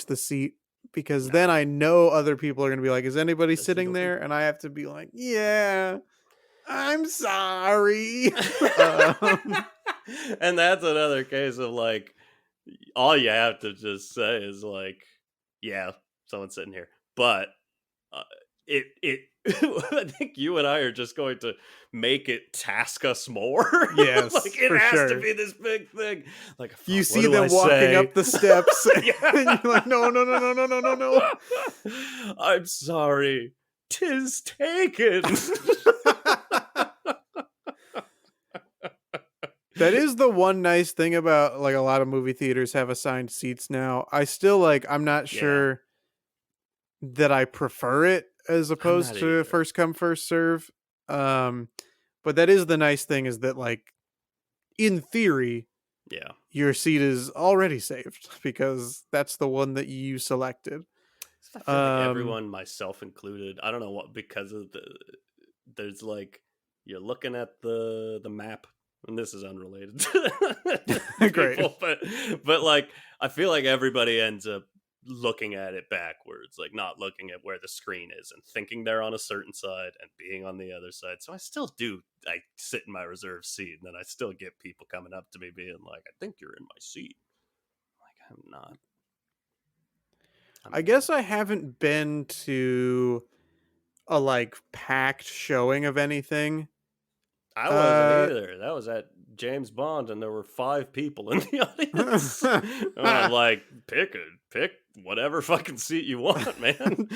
the seat because then No. I know other people are gonna be like, is anybody Does sitting anybody? there? And I have to be like, yeah, I'm sorry. um, And that's another case of like all you have to just say is like, yeah, someone's sitting here. But uh, it I think you and I are just going to make it task us more. Like yes, it for has to sure. be this big thing. Like You fuck, what see do I them walking say? up the steps, and Yeah. you're like, no, no, no, no, no, no, no, no. I'm sorry. Tis taken. That is the one nice thing about like a lot of movie theaters have assigned seats now. I still like I'm not Yeah. sure that I prefer it as I'm not opposed to either. first come first serve. Um, but that is the nice thing, is that like in theory Yeah. your seat is already saved because that's the one that you selected. I feel like Um, everyone, myself included, I don't know what, because of there's like, you're looking at the map, and this is unrelated to great. people, but like, I feel like everybody ends up looking at it backwards, like not looking at where the screen is and thinking they're on a certain side and being on the other side. So I still do, I sit in my reserve seat, and then I still get people coming up to me being like, I think you're in my seat. Like, I'm not. I'm I not. guess I haven't been to a like packed showing of anything. I wasn't Uh, either. That was at James Bond, and there were 5 people in the audience. And I'm like, pick whatever fucking seat you want, man.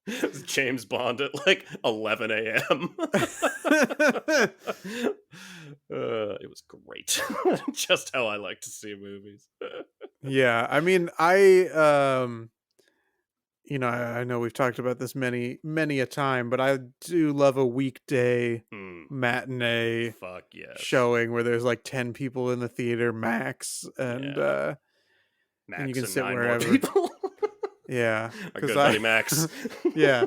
It's James Bond at like 11 a.m. It was great. Just how I like to see movies. yeah, I mean, I know we've talked about this many a time, but I do love a weekday Hmm. matinee Fuck yes. showing where there's like 10 people in the theater max, Yeah. and you Max can and sit 9 more wherever. people. Yeah, Our cuz good buddy I Max. yeah.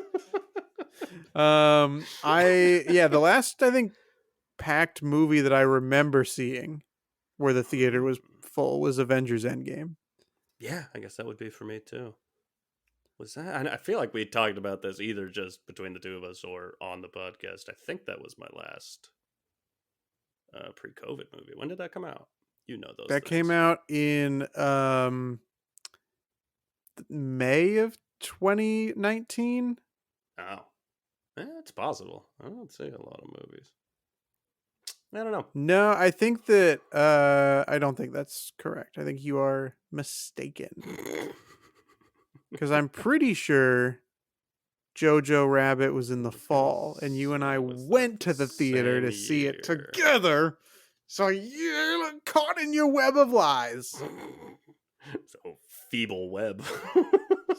The last, I think, packed movie that I remember seeing where the theater was Hmm. full was Avengers Endgame. Yeah, I guess that would be for me too. Was that? I feel like we talked about this either just between the two of us or on the podcast. I think that was my last pre-COVID movie. When did that come out? You know those That came things. out in May of 2019. Oh, it's possible. I don't see a lot of movies. I don't know. No, I think that I don't think that's correct. I think you are mistaken because I'm pretty sure Jojo Rabbit was in the fall, and you and I Was that went the to the theater same to see it year? together. So you're caught in your web of lies. So feeble web.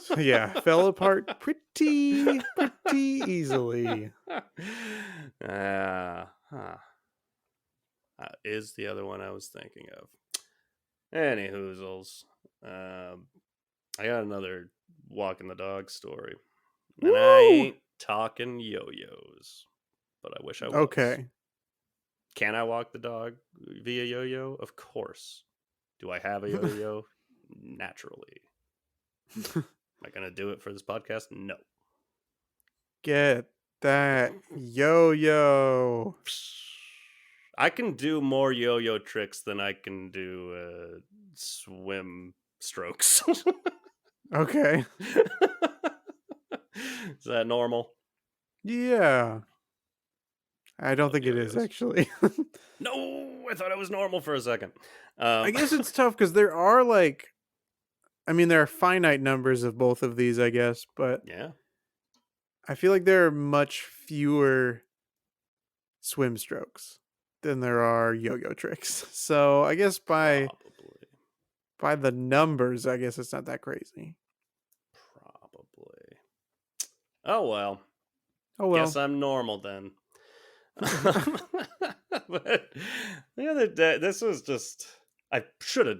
So yeah, fell apart pretty easily. Huh. Is the other one I was thinking of. Any hoozles. Um, I got another walking the dog story. And I Woo! ain't talking yo yos, but I wish I was. Okay. Can I walk the dog via yo yo? Of course. Do I have a yo yo? Naturally. Am I going to do it for this podcast? No. Get that yo-yo. I can do more yo yo tricks than I can do swim strokes. Okay. Is that normal? Yeah. I don't Love think it yo is yos. actually. No, I thought it was normal for a second. I guess it's tough because there are like, I mean, there are finite numbers of both of these, I guess, but Yeah, I feel like there are much fewer swim strokes than there are yo-yo tricks. So I guess probably. by the numbers, I guess it's not that crazy. Probably. Oh well. Oh Guess well. I'm normal then. But the other day, this was just. I should have.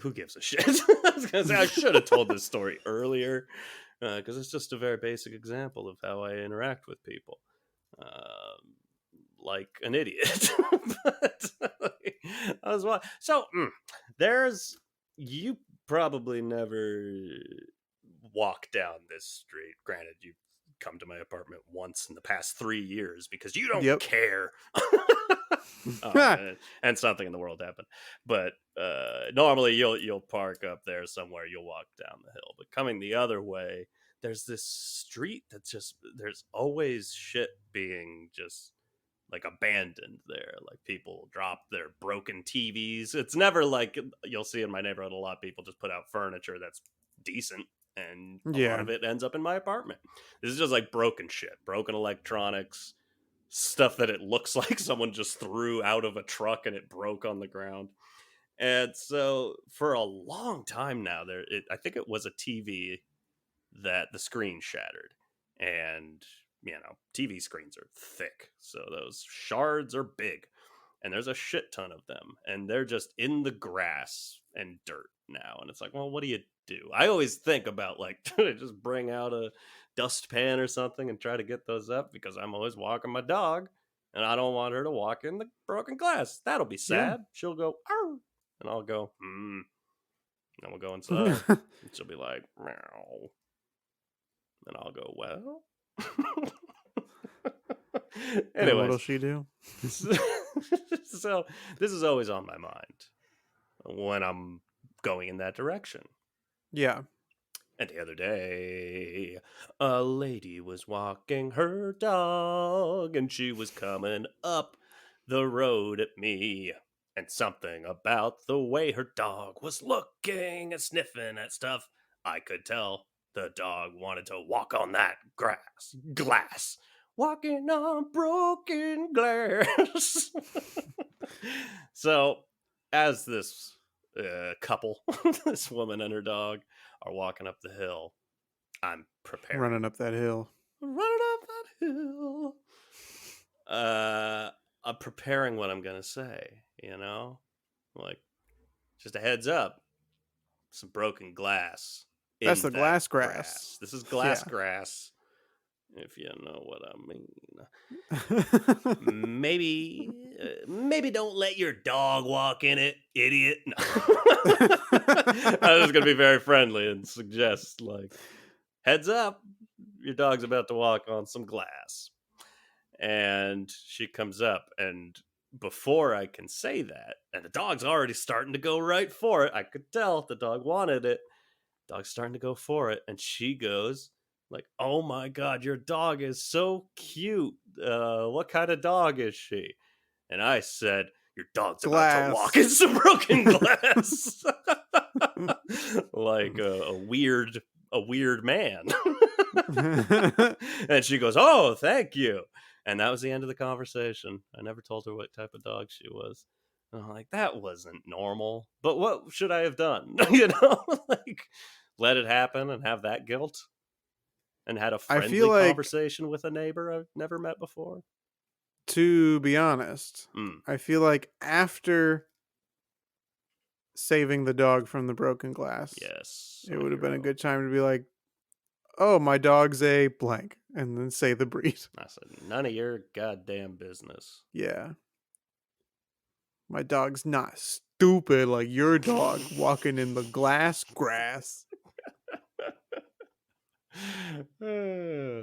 Who gives a shit? I was gonna say I should have told this story earlier because it's just a very basic example of how I interact with people, like an idiot. But I was so there's you probably never walk down this street. Granted, you come to my apartment once in the past 3 years because you don't Yep. care. And something in the world happened, but normally you'll park up there somewhere, you'll walk down the hill, but coming the other way there's this street that's just there's always shit being just like abandoned there, like people drop their broken TVs. It's never like you'll see in my neighborhood a lot of people just put out furniture that's decent, and a lot Yeah. of it ends up in my apartment. This is just like broken shit, broken electronics, stuff that it looks like someone just threw out of a truck and it broke on the ground. And so for a long time now, I think it was a TV that the screen shattered. And, TV screens are thick. So those shards are big. And there's a shit ton of them. And they're just in the grass and dirt now. And it's like, well, what do you do? I always think about like, just bring out a dustpan or something and try to get those up because I'm always walking my dog. And I don't want her to walk in the broken glass. That'll be Yeah. sad. She'll go, "Arr," and I'll go, and we'll go inside. And she'll be like, meow. And I'll go, well. And what'll Anyways, she do? so this is always on my mind when I'm going in that direction. Yeah. And the other day, a lady was walking her dog, and she was coming up the road at me. And something about the way her dog was looking and sniffing at stuff, I could tell the dog wanted to walk on that glass. Walking on broken glass. So, as this couple, this woman and her dog, are walking up the hill, I'm preparing. Running up that hill. I'm preparing what I'm gonna say, like, just a heads up, some broken glass. That's the that glass grass. This is glass Yeah. grass, if you know what I mean. Maybe don't let your dog walk in it, idiot. No. I was gonna be very friendly and suggest, like, heads up, your dog's about to walk on some glass. And she comes up, and before I can say that, and the dog's already starting to go right for it, I could tell the dog wanted it. Dog's starting to go for it, and she goes like, "Oh my god, your dog is so cute. What kind of dog is she?" And I said, "Your dog's about to walk in some broken glass." Like a weird man. And she goes, "Oh, thank you." And that was the end of the conversation. I never told her what type of dog she was. And I'm like, that wasn't normal. But what should I have done? Like, let it happen and have that guilt? And had a I feel friendly like, conversation with a neighbor I've never met before? to be honest, Mm, I feel like after saving the dog from the broken glass, yes, it I'm a would have been a hero. good time to be like, oh, my dog's a blank, and then say the breed. I said, none of your goddamn business. Yeah. My dog's not stupid like your dog walking in the glass grass.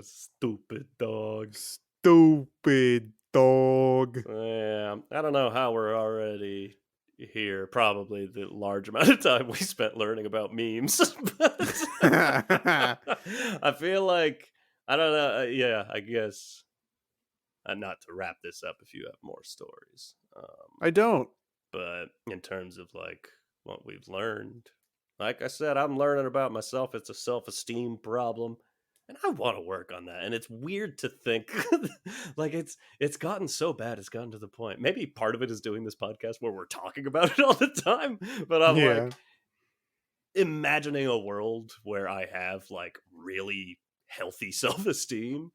Stupid dog. Stupid dog. Yeah, I don't know how we're already here. Probably the large amount of time we spent learning about memes. But I feel like, I don't know. Yeah, I guess not to wrap this up if you have more stories. I don't. But in terms of like what we've learned, like I said, I'm learning about myself. It's a self-esteem problem. And I want to work on that. And it's weird to think like it's gotten so bad. It's gotten to the point. Maybe part of it is doing this podcast where we're talking about it all the time. But I'm Yeah. like imagining a world where I have like really healthy self-esteem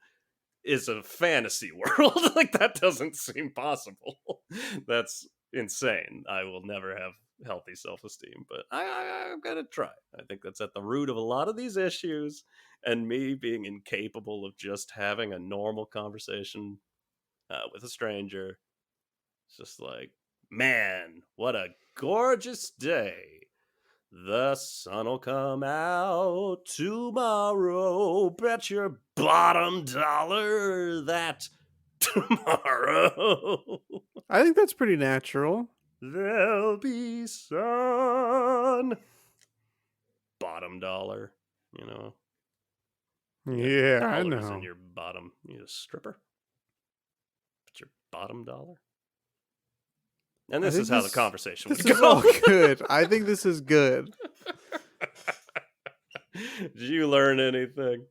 is a fantasy world. Like, that doesn't seem possible. That's insane. I will never have healthy self-esteem, but I'm gonna try. I think that's at the root of a lot of these issues, and me being incapable of just having a normal conversation with a stranger. It's just like, man, what a gorgeous day. The sun'll come out tomorrow. Bet your bottom dollar that tomorrow I think that's pretty natural. there'll be sun. Bottom dollar, you know. You Yeah, got I dollars in know. your bottom. You a stripper? Put your bottom dollar. And I this is think how the conversation would this is go. all good. I think this is good. Did you learn anything?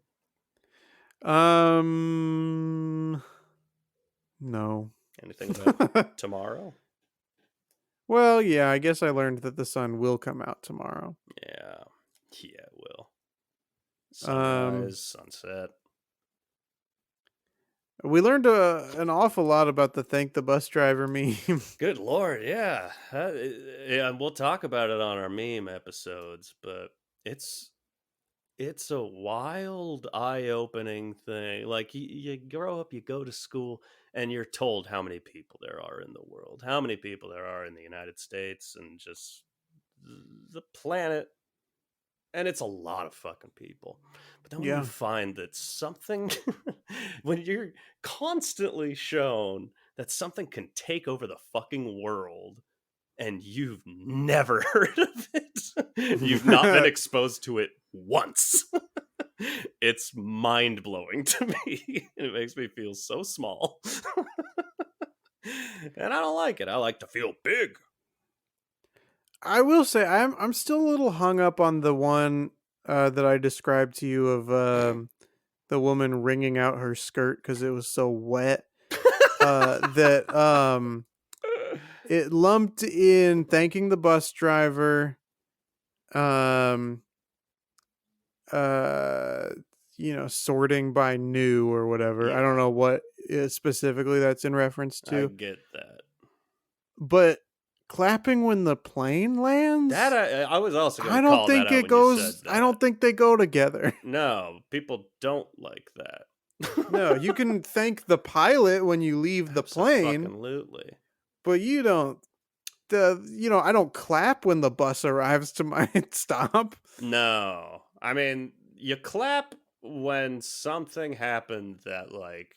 No. Anything about tomorrow? Well, yeah, I guess I learned that the sun will come out tomorrow. Yeah. Yeah, it will. Um, Sunrise, sunset. we learned an awful lot about the thank the bus driver meme. Good lord, yeah. Yeah, we'll talk about it on our meme episodes, but it's it's a wild, eye-opening thing. Like you grow up, you go to school, and you're told how many people there are in the world, how many people there are in the United States, and just the planet. And it's a lot of fucking people. But then when you Yeah. find that something, when you're constantly shown that something can take over the fucking world and you've never heard of it, you've not been exposed to it once, it's mind blowing to me. It makes me feel so small. And I don't like it. I like to feel big. I will say I'm still a little hung up on the one that I described to you of the woman wringing out her skirt because it was so wet. That it lumped in thanking the bus driver, um, uh, sorting by new or whatever. I don't Yeah, know what specifically that's in reference I to, get that. but clapping when the plane That lands. I was also going to call that out when you said I that. don't think they go together. No, people don't like No, that. you can thank the pilot when you leave the plane, Absolutely. but you don't. I don't clap when the bus arrives to my stop. No. I mean, you clap when something happened that like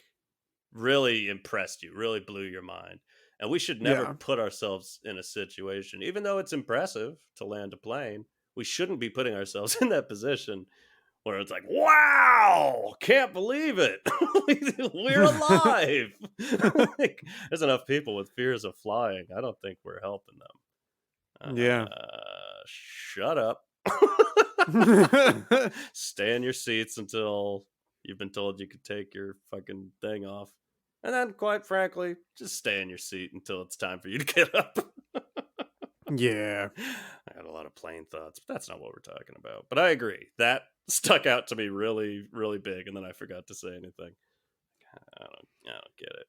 really impressed you, really blew your mind. And we should never Yeah. put ourselves in a situation, even though it's impressive to land a plane, we shouldn't be putting ourselves in that position where it's like, wow, can't believe it. We're alive. Like, there's enough people with fears of flying. I don't think we're helping them. Yeah. Shut up. Stay in your seats until you've been told you could take your fucking thing off. And then, quite frankly, just stay in your seat until it's time for you to get up. Yeah. I had a lot of plane thoughts, but that's not what we're talking about. But I agree. That stuck out to me really, really big, and then I forgot to say anything. I don't get it.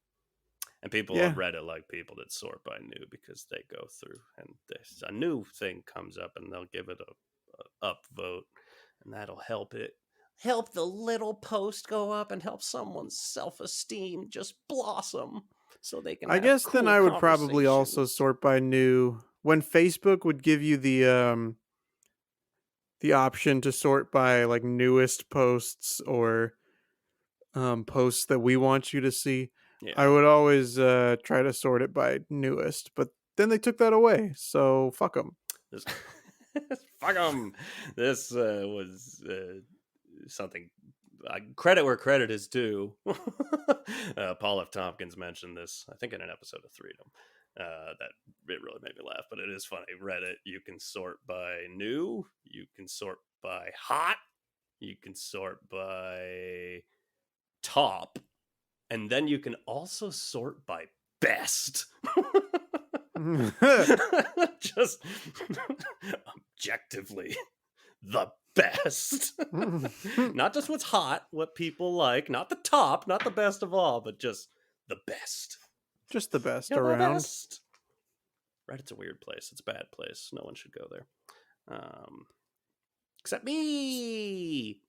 And people on Yeah. Reddit like people that sort by new because they go through and there's a new thing comes up and they'll give it a up vote, and that'll help the little post go up and help someone's self-esteem just blossom so they can I have guess then cool I would probably also conversations. sort by new. When Facebook would give you the option to sort by like newest posts or posts that we want you to see, I Yeah. would always try to sort it by newest, but then they took that away. So fuck them. This fuck them. This was something. Credit where credit is due. Paul F. Tompkins mentioned this, I think, in an episode of Freedom. That it really made me laugh, but it is funny. Reddit, you can sort by new, you can sort by hot, you can sort by top, and then you can also sort by best. Just objectively the best. Not just what's hot, what people like, not the top, not the best of all, but just the best. Just the best You're the around. best. Reddit's a weird place. It's a bad place. No one should go there. Except me.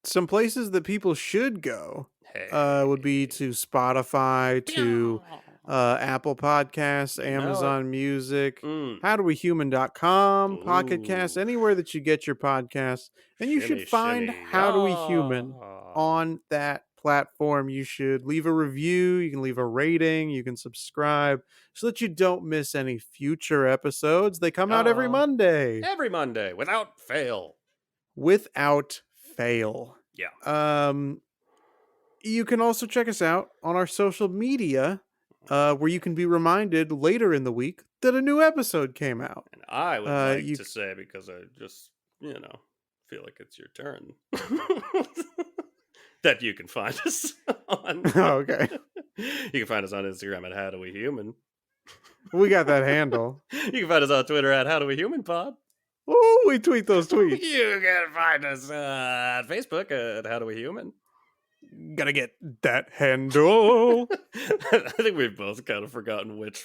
Some places that people should go would be Hey. to Spotify, to Pew. Apple Podcasts, You know it. Amazon Music, Mm. howdowehuman.com, Pocket Cast, Ooh. anywhere that you get your podcasts. And you should Shimmy, find shimmy. How Do We Human Yeah. on that platform. You should leave a review, you can leave a rating, you can subscribe so that you don't miss any future episodes. They come out every Yeah. Monday Every Monday without fail. without fail. Yeah. Um, you can also check us out on our social media, where you can be reminded later in the week that a new episode came out. And I would like You to say, because I just, feel like it's your turn, that you can find us on. okay. You can find us on Instagram at How Do We Human. We got that handle. You can find us on Twitter at How Do We Human Pod. Oh, we tweet those tweets. You can find us at Facebook at How Do We Human. Gotta get that handle. I think we've both kind of forgotten which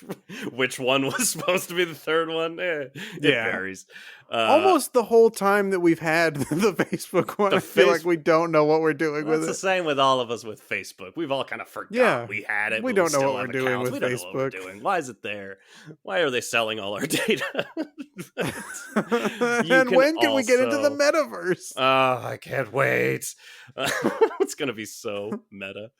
one was supposed to be the third one. It Yeah. varies. Almost the whole time that we've had the Facebook one, The I feel like face- we don't know what we're doing Well, with it's the it. same with all of us with Facebook. We've all kind of forgot Yeah. we had it. We But don't know still what have we're doing accounts. with We don't know what we're Facebook. doing. Why is it there? Why are they selling all our data? And when can we get into the metaverse? I can't wait. It's gonna be so meta.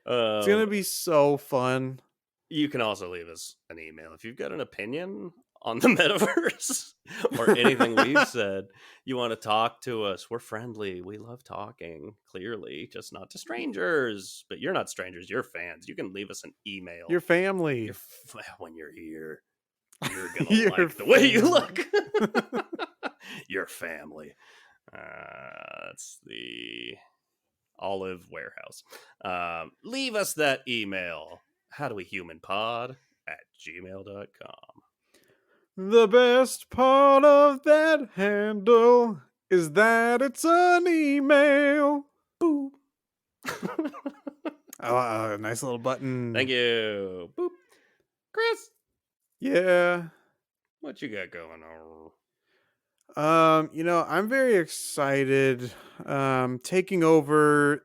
It's gonna be so fun. You can also leave us an email if you've got an opinion on the metaverse or anything we've said. You want to talk to us? We're friendly. We love talking. Clearly, just not to strangers. But you're not strangers. You're fans. You can leave us an email. Your family. When you're here, you're gonna Your like the way you family. look. Your family. That's the Olive Warehouse. Leave us that email. howdowehumanpod@gmail.com. The best part of that handle is that it's an email. Boop. Oh, nice little button. Thank you. Boop. Chris, Yeah. what you got going on? I'm very excited. Taking over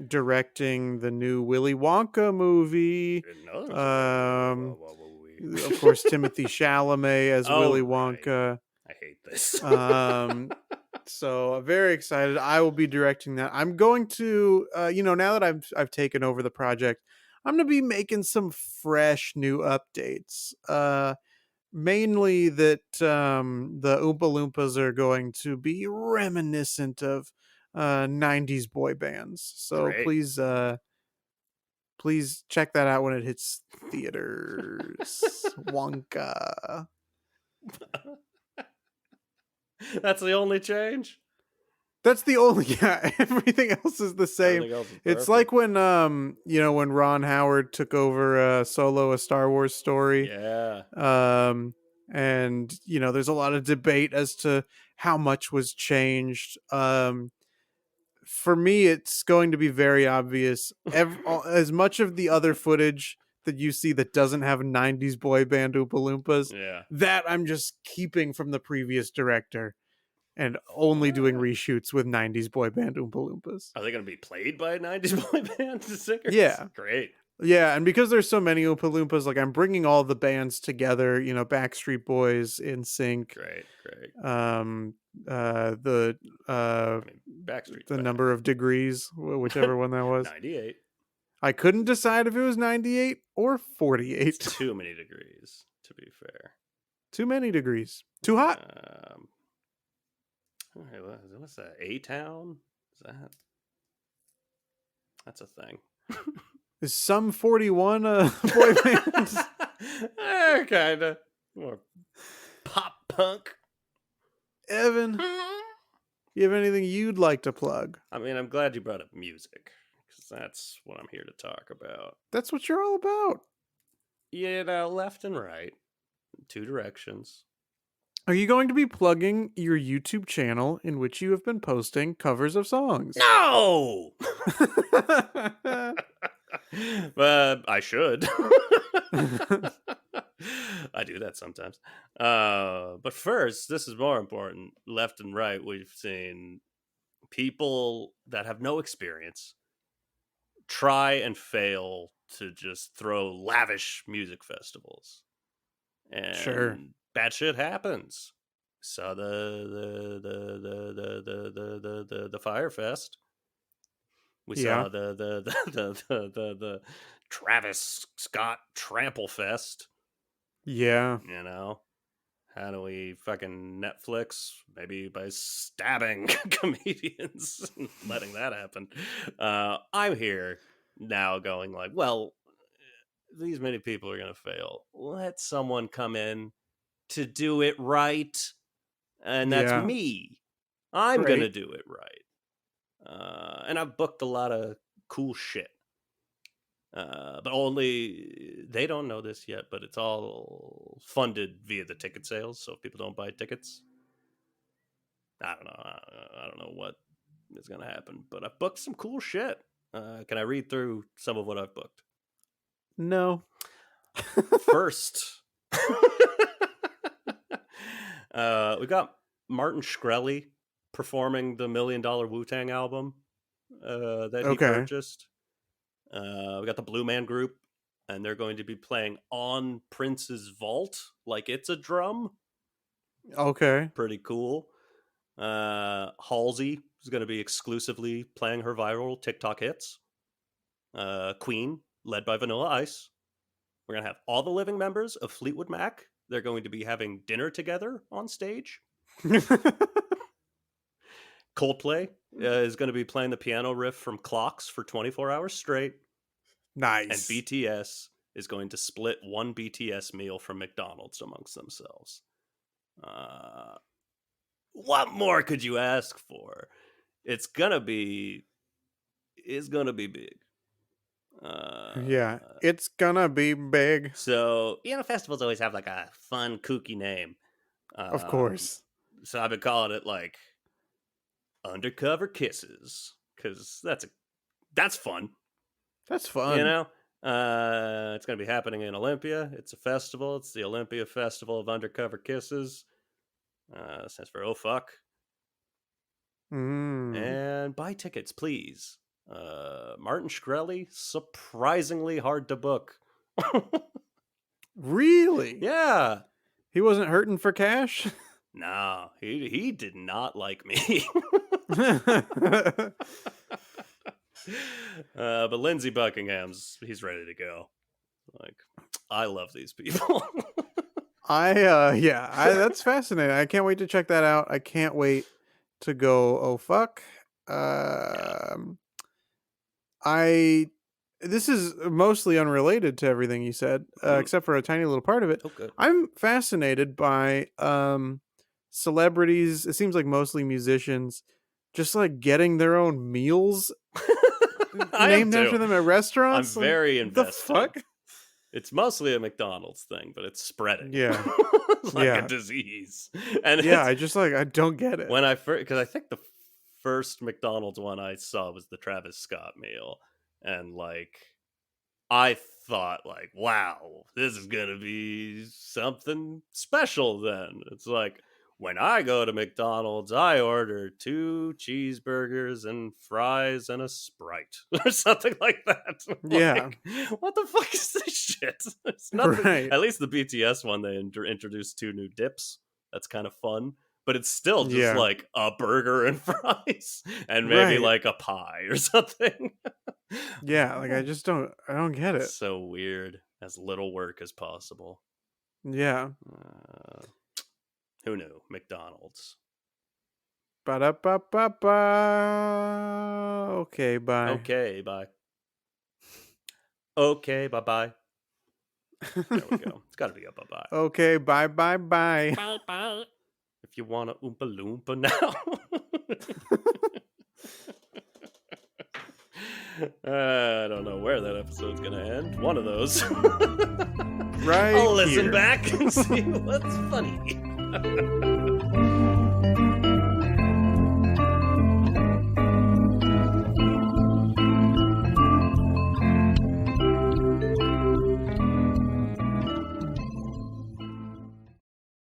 directing the new Willy Wonka movie. Didn't know there Um, was a Of course, Timothy Chalamet as Oh, Willy right. Wonka. I hate this. So I'm very excited. I will be directing that. I'm going to, now that I've taken over the project, I'm going to be making some fresh new updates. Mainly that the Oompa Loompas are going to be reminiscent of 90s boy bands. So Great. please check that out when it hits theaters. Wonka. That's the only change. That's the only everything else is the same. Everything else is It's perfect. like when when Ron Howard took over Solo, a Star Wars story. Yeah. And there's a lot of debate as to how much was changed. For me, it's going to be very obvious. As much of the other footage that you see that doesn't have 90s boy band Oompa Loompas, Yeah. that I'm just keeping from the previous director and only doing reshoots with 90s boy band Oompa Loompas. Are they going to be played by 90s boy band singers? Yeah. Great. Yeah, and because there's so many Oompa Loompas, like I'm bringing all the bands together, Backstreet Boys, NSYNC, Great. the Backstreet's the back. number of degrees, whichever one that was. 98. I couldn't decide if it was 98 or 48. It's too many degrees, to be fair. Too many degrees. Too hot. What's that? A-Town? Is that? That's a thing. Is some 41 boy bands? Kind of. More pop punk. Evan, you have anything you'd like to plug? I mean, I'm glad you brought up music, because that's what I'm here to talk about. That's what you're all about. Left and right. Two directions. Are you going to be plugging your YouTube channel in which you have been posting covers of songs? No! But I should. I do that sometimes. But first, this is more important. Left and right, we've seen people that have no experience try and fail to just throw lavish music festivals. And Sure. bad shit happens. Saw the Fire Fest. We saw the Travis Scott Trample Fest. Yeah. How do we fucking Netflix? Maybe by stabbing comedians and letting that happen. I'm here now going like, well, these many people are going to fail. Let someone come in to do it right. And that's me. I'm going to do it right. And I've booked a lot of cool shit. But only they don't know this yet. But it's all funded via the ticket sales. So if people don't buy tickets, I don't know. I don't know what is going to happen. But I've booked some cool shit. Can I read through some of what I've booked? No. First, we got Martin Shkreli performing the $1 Million Wu-Tang album that he Okay. purchased. We got the Blue Man Group, and they're going to be playing on Prince's vault like it's a drum. Okay. Pretty cool. Halsey is going to be exclusively playing her viral TikTok hits. Queen, led by Vanilla Ice. We're going to have all the living members of Fleetwood Mac. They're going to be having dinner together on stage. Coldplay is going to be playing the piano riff from Clocks for 24 hours straight. Nice. And BTS is going to split one BTS meal from McDonald's amongst themselves. What more could you ask for? It's gonna be big. Yeah, it's gonna be big. So, festivals always have like a fun, kooky name. Of course. So I've been calling it like Undercover Kisses, because that's fun. That's fun. It's going to be happening in Olympia. It's a festival. It's the Olympia Festival of Undercover Kisses. Stands for Oh Fuck. And buy tickets, please. Martin Shkreli, surprisingly hard to book. Really? Yeah. He wasn't hurting for cash? No, he did not like me. But Lindsey he's ready to go. Like, I love these people. That's fascinating. I can't wait to check that out. I can't wait to go. Oh fuck. This is mostly unrelated to everything you said, except for a tiny little part of it. Okay. I'm fascinated by celebrities. It seems like mostly musicians, just like getting their own meals named after them at restaurants. I'm very invested. The fuck? It's mostly a McDonald's thing, but it's spreading. Yeah. Like a disease. And I don't get it. When because I think the first McDonald's one I saw was the Travis Scott meal. And like, I thought like, wow, this is going to be something special then. It's like, when I go to McDonald's, I order 2 cheeseburgers and fries and a Sprite or something like that. Yeah. Like, what the fuck is this shit? It's nothing. Right. At least the BTS one, they introduced 2 new dips. That's kind of fun. But it's still just like a burger and fries and maybe like a pie or something. Yeah, like I don't get it. So weird. As little work as possible. Yeah. Who knew? McDonald's. Ba-da-ba-ba-ba. Okay, bye. Okay, bye. Okay, bye-bye. There we go. It's got to be a bye-bye. Okay, bye-bye-bye. Bye-bye. If you want to Oompa Loompa now. I don't know where that episode's going to end. One of those. Right. I'll listen back and see what's funny.